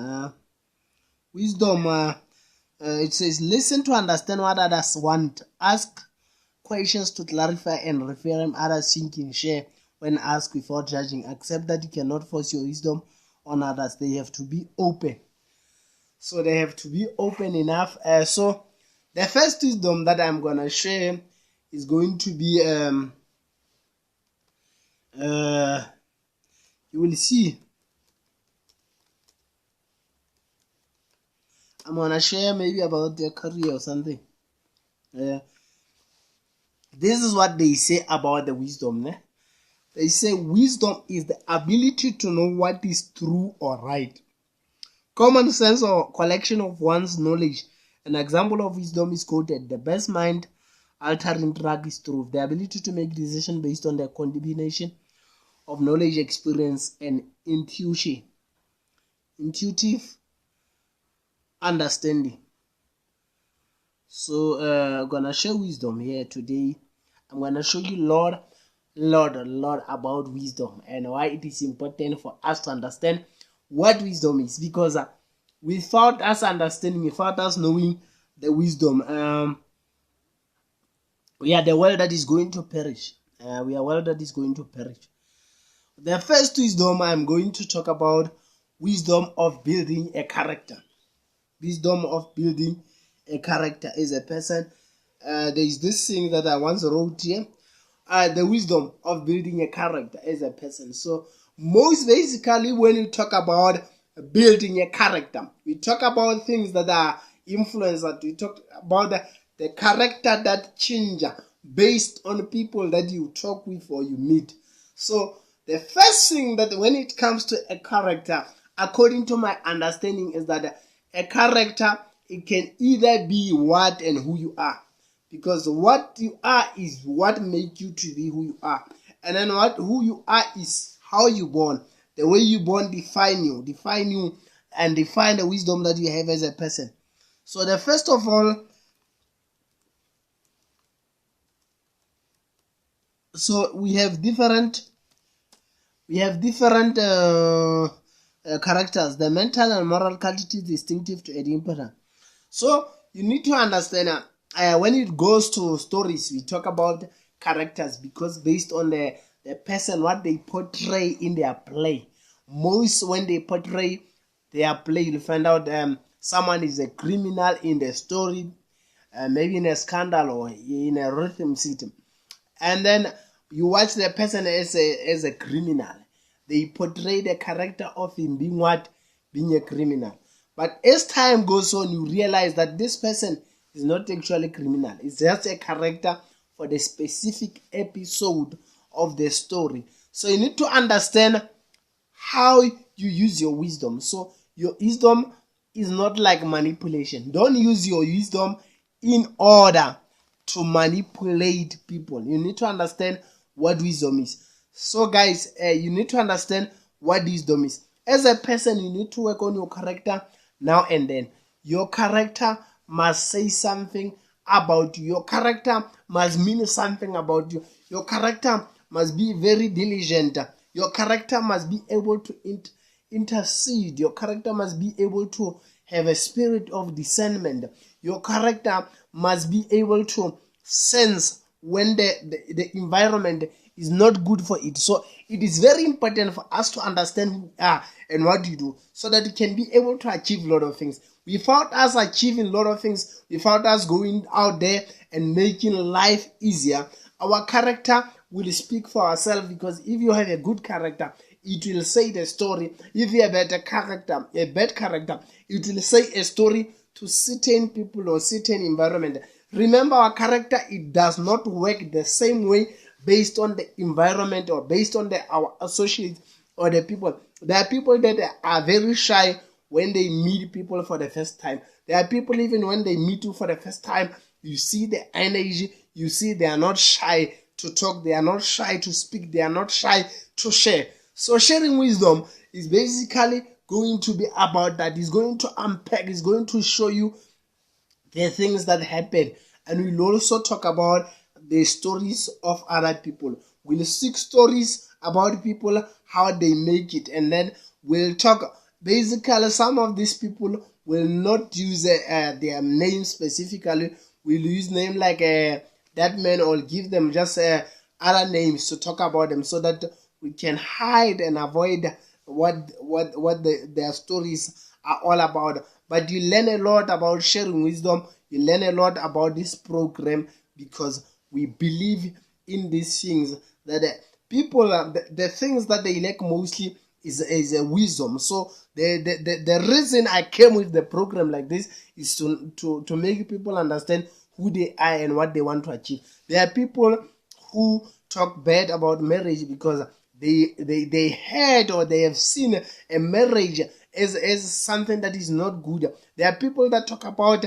It says, listen to understand what others want. Ask questions to clarify and reframe others' thinking. Share when asked without judging. Accept that you cannot force your wisdom on others. They have to be open. So they have to be open enough. So the first wisdom that I'm going to share is going to be, you will see. I'm gonna share maybe about their career or something. This is what they say about the wisdom. They say wisdom is the ability to know what is true or right. Common sense or collection of one's knowledge. An example of wisdom is quoted: the best mind altering drug is truth. The ability to make decisions based on the combination of knowledge, experience, and intuitive understanding. So I'm gonna share wisdom here today. I'm gonna show you a lot about wisdom and why it is important for us to understand what wisdom is. Because without us understanding, without us knowing the wisdom, we are the world that is going to perish. We are a world that is going to perish. The first wisdom I'm going to talk about: wisdom of building a character. Wisdom of building a character as a person. There is this thing that I once wrote here. The wisdom of building a character as a person. So most basically, when we talk about building a character, we talk about things that are influenced. We talk about the character that change based on people that you talk with or you meet. So the first thing that when it comes to a character, according to my understanding, is that a character, it can either be what and who you are. Because what you are is what makes you to be who you are. And then who you are is how you born. The way you born define you and define the wisdom that you have as a person. So the first of all, so we have different characters. The mental and moral qualities distinctive to a person. So you need to understand when it goes to stories, we talk about characters because based on the person, what they portray in their play. Most when they portray their play, you'll find out someone is a criminal in the story, maybe in a scandal or in a rhythm system. And then you watch the person as a criminal. They portray the character of him being what? Being a criminal. But as time goes on, you realize that this person is not actually criminal. It's just a character for the specific episode of the story. So you need to understand how you use your wisdom. So your wisdom is not like manipulation. Don't use your wisdom in order to manipulate people. You need to understand what wisdom is. So guys, you need to understand what wisdom is. As a person, you need to work on your character now and then. Your character must say something about you. Your character must mean something about you. Your character must be very diligent. Your character must be able to intercede. Your character must be able to have a spirit of discernment. Your character must be able to sense when the environment is not good for it. So it is very important for us to understand who we are and what we do so that we can be able to achieve a lot of things. Without us achieving a lot of things, without us going out there and making life easier, our character will speak for ourselves. Because if you have a good character, it will say the story. If you have a bad character, it will say a story to certain people or certain environment. Remember, our character, it does not work the same way based on the environment or based on our associates or the people. There are people that are very shy when they meet people for the first time. There are people, even when they meet you for the first time, you see the energy, you see they are not shy to talk, they are not shy to speak, they are not shy to share. So sharing wisdom is basically going to be about that. It's going to unpack, it's going to show you the things that happen. And we'll also talk about the stories of other people. We'll seek stories about people, how they make it. And then we'll talk, basically some of these people will not use their name specifically. We'll use name like that man, or give them just other names to talk about them so that we can hide and avoid what their stories are all about. But you learn a lot about sharing wisdom. You learn a lot about this program because we believe in these things that people, the things that they lack mostly is a wisdom. So the reason I came with the program like this is to make people understand who they are and what they want to achieve. There are people who talk bad about marriage because they heard or they have seen a marriage as something that is not good. There are people that talk about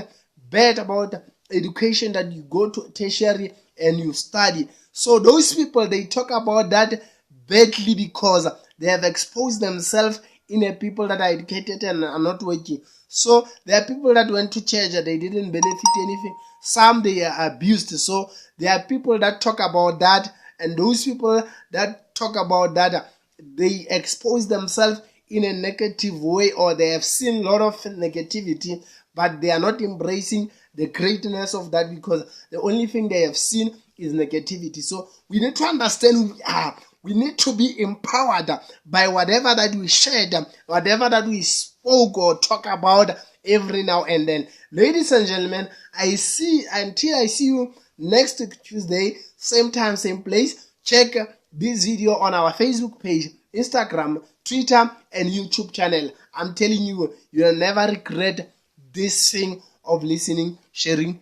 bad about education, that you go to tertiary and you study. So those people, they talk about that badly because they have exposed themselves in a people that are educated and are not working. So there are people that went to church and they didn't benefit anything. Some they are abused. So there are people that talk about that, and those people that talk about that, they expose themselves in a negative way, or they have seen a lot of negativity, but they are not embracing the greatness of that because the only thing they have seen is negativity. So we need to understand who we are. We need to be empowered by whatever that we shared, whatever that we spoke or talk about every now and then. Ladies and gentlemen, until I see you next Tuesday, same time, same place. Check this video on our Facebook page, Instagram, Twitter, and YouTube channel. I'm telling you, you'll never regret this thing of listening, sharing,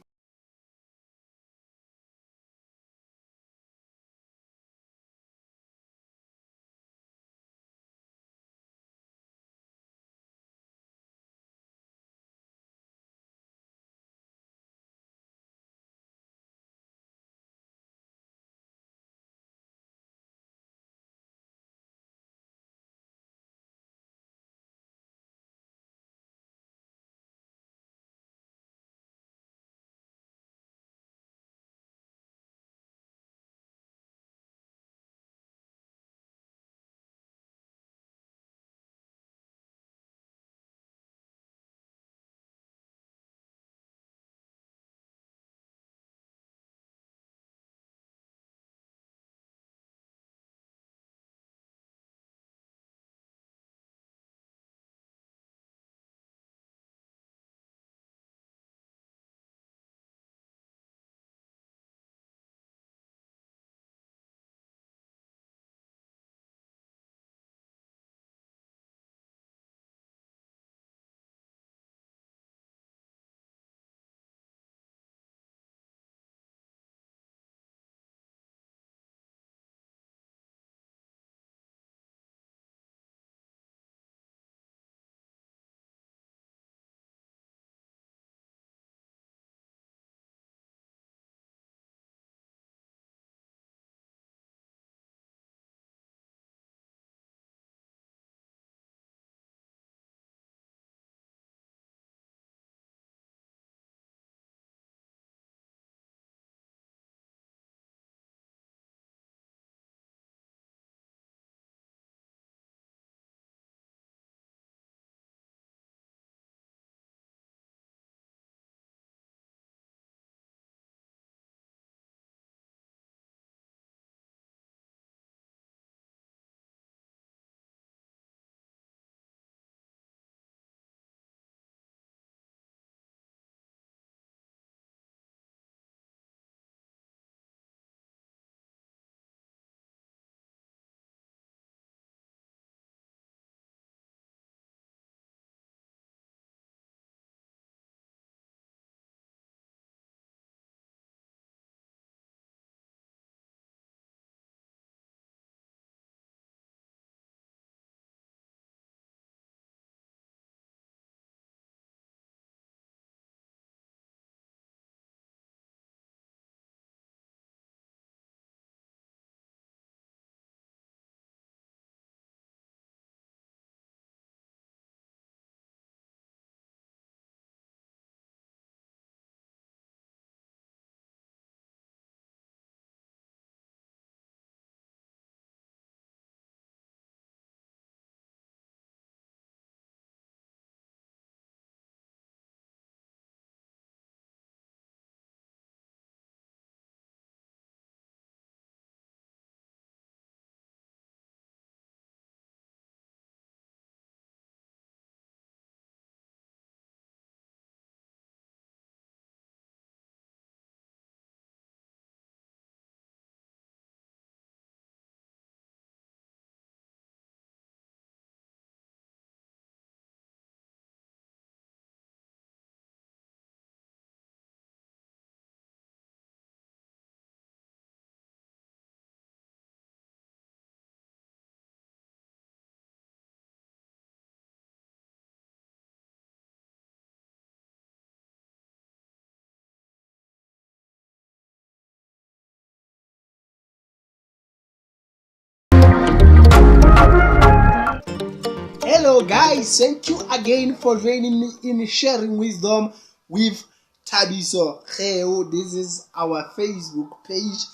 Hello guys, thank you again for joining me in sharing wisdom with BISA Stokvels. This is our Facebook page,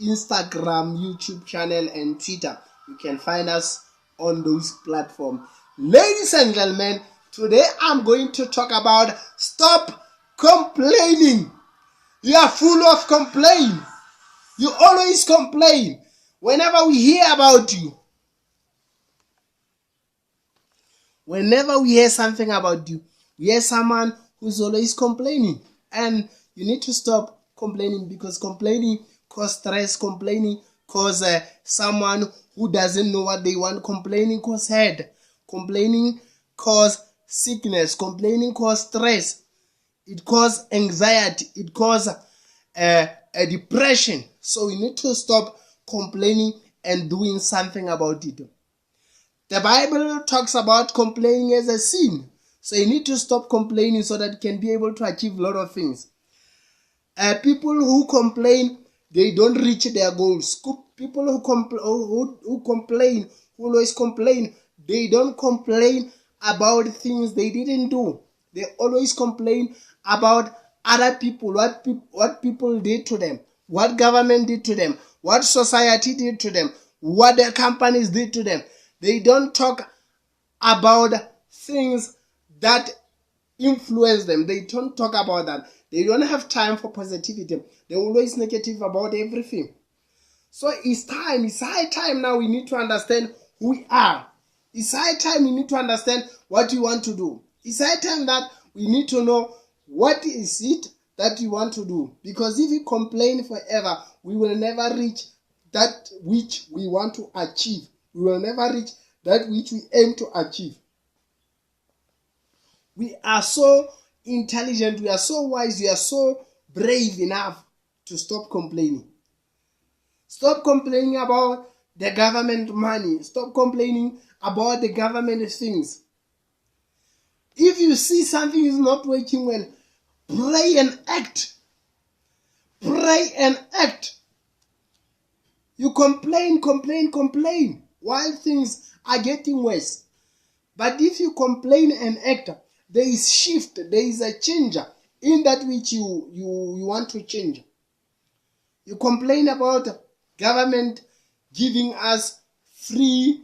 Instagram, YouTube channel and Twitter. You can find us on those platforms. Ladies and gentlemen, today I'm going to talk about stop complaining. You are full of complaint. You always complain. Whenever we hear about you, whenever we hear something about you, we hear someone who's always complaining. And you need to stop complaining, because complaining causes stress, complaining causes someone who doesn't know what they want, complaining causes head, complaining causes sickness, complaining causes stress, it causes anxiety, it causes a depression. So we need to stop complaining and doing something about it. The Bible talks about complaining as a sin. So you need to stop complaining so that you can be able to achieve a lot of things. People who complain, they don't reach their goals. People who complain, who always complain, they don't complain about things they didn't do. They always complain about other people, what people did to them, what government did to them, what society did to them, what their companies did to them. They don't talk about things that influence them. They don't talk about that. They don't have time for positivity. They're always negative about everything. So it's high time now we need to understand who we are. It's high time we need to understand what we want to do. It's high time that we need to know what is it that we want to do. Because if we complain forever, we will never reach that which we want to achieve. We will never reach that which we aim to achieve. We are so intelligent, we are so wise, we are so brave enough to stop complaining. Stop complaining about the government money. Stop complaining about the government things. If you see something is not working well, pray and act. Pray and act. You complain while things are getting worse. But if you complain and act, there is shift, there is a change in that which you want to change. You complain about government giving us free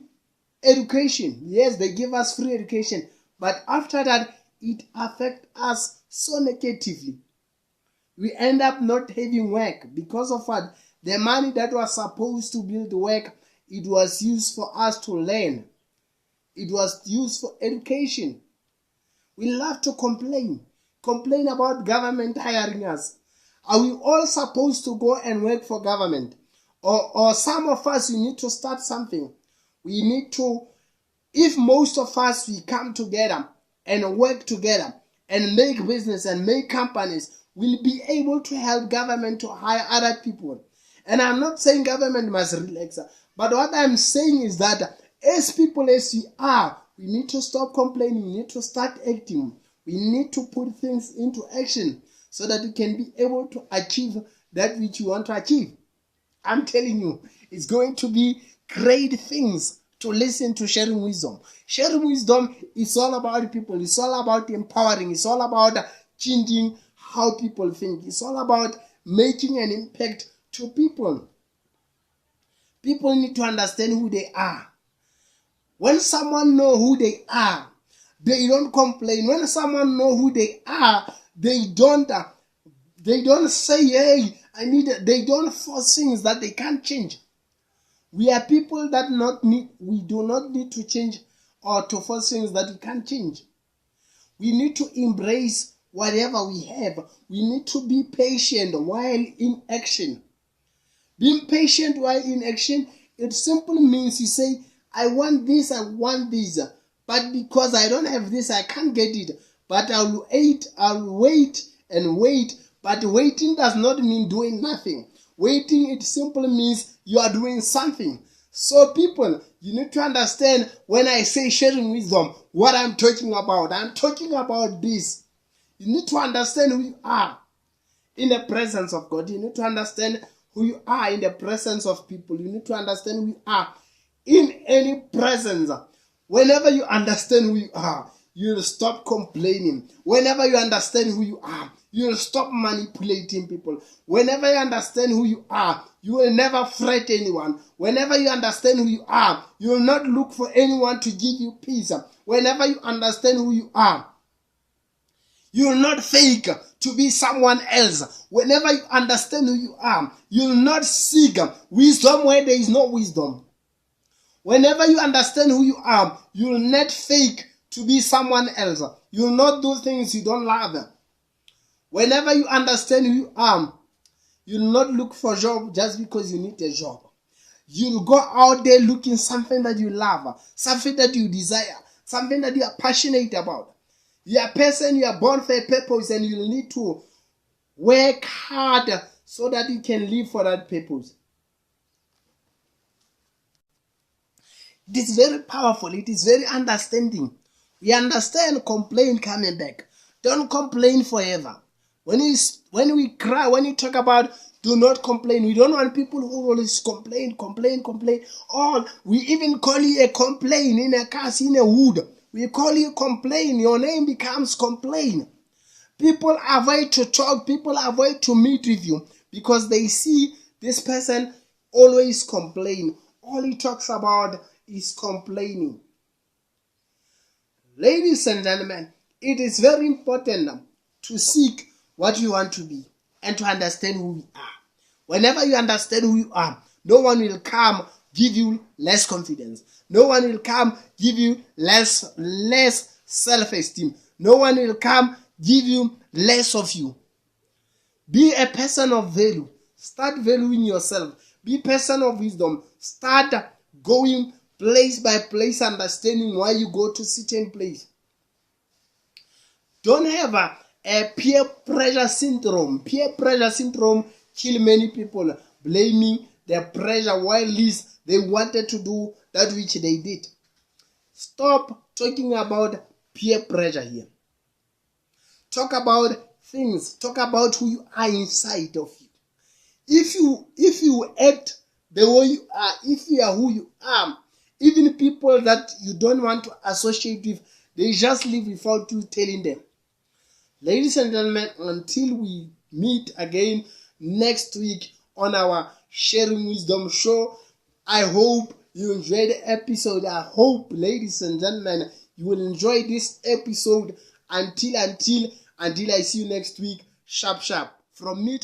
education. Yes, they give us free education, but after that, it affects us so negatively. We end up not having work because of what? The money that was supposed to build work, it was used for us to learn. It was used for education. We love to complain about government hiring us. Are we all supposed to go and work for government? Or some of us, we need to start something. We need to, if most of us, we come together and work together and make business and make companies, we'll be able to help government to hire other people. And I'm not saying government must relax, but what I'm saying is that as people as we are, we need to stop complaining. We need to start acting. We need to put things into action so that we can be able to achieve that which we want to achieve. I'm telling you, it's going to be great things to listen to sharing wisdom. Sharing wisdom is all about people. It's all about empowering. It's all about changing how people think. It's all about making an impact to people. People need to understand who they are. When someone knows who they are, they don't complain. When someone knows who they are, they don't say, hey, they don't force things that they can't change. We are people that we do not need to change or to force things that we can't change. We need to embrace whatever we have. We need to be patient while in action. Being patient while in action, it simply means you say, I want this, but because I don't have this, I can't get it. But I'll wait and wait. But waiting does not mean doing nothing. Waiting, it simply means you are doing something. So people, you need to understand when I say sharing wisdom, what I'm talking about. I'm talking about this. You need to understand who you are in the presence of God. You need to understand who you are in the presence of people. You need to understand who you are in any presence. Whenever you understand who you are, you'll stop complaining. Whenever you understand who you are, you'll stop manipulating people. Whenever you understand who you are, you will never fret anyone. Whenever you understand who you are, you will not look for anyone to give you peace. Whenever you understand who you are, you will not fake to be someone else. Whenever you understand who you are, you will not seek wisdom where there is no wisdom. Whenever you understand who you are, you will not fake to be someone else. You will not do things you don't love. Whenever you understand who you are, you will not look for a job just because you need a job. You will go out there looking something that you love, something that you desire, something that you are passionate about. You are a person, you are born for a purpose, and you need to work hard so that you can live for that purpose. It is very powerful. It is very understanding. We understand complain coming back. Don't complain forever. When we cry, when you talk about do not complain, we don't want people who always complain. Or we even call you a complain in a cast, in a wood. We call you complain. Your name becomes complain. People avoid to talk. People avoid to meet with you because they see this person always complain. All he talks about is complaining. Ladies and gentlemen, it is very important to seek what you want to be and to understand who you are. Whenever you understand who you are, no one will come give you less confidence. No one will come give you less self-esteem. No one will come give you less of you. Be a person of value. Start valuing yourself. Be a person of wisdom. Start going place by place, understanding why you go to certain place. Don't have a peer pressure syndrome. Peer pressure syndrome kill many people, blaming their pressure while least they wanted to do that which they did. Stop talking about peer pressure here. Talk about things. Talk about who you are inside of you. If you act the way you are, if you are who you are, even people that you don't want to associate with, they just live without you telling them. Ladies and gentlemen, until we meet again next week on our Sharing Wisdom show, I hope you enjoyed the episode. I hope, ladies and gentlemen, you will enjoy this episode until I see you next week. Sharp. From me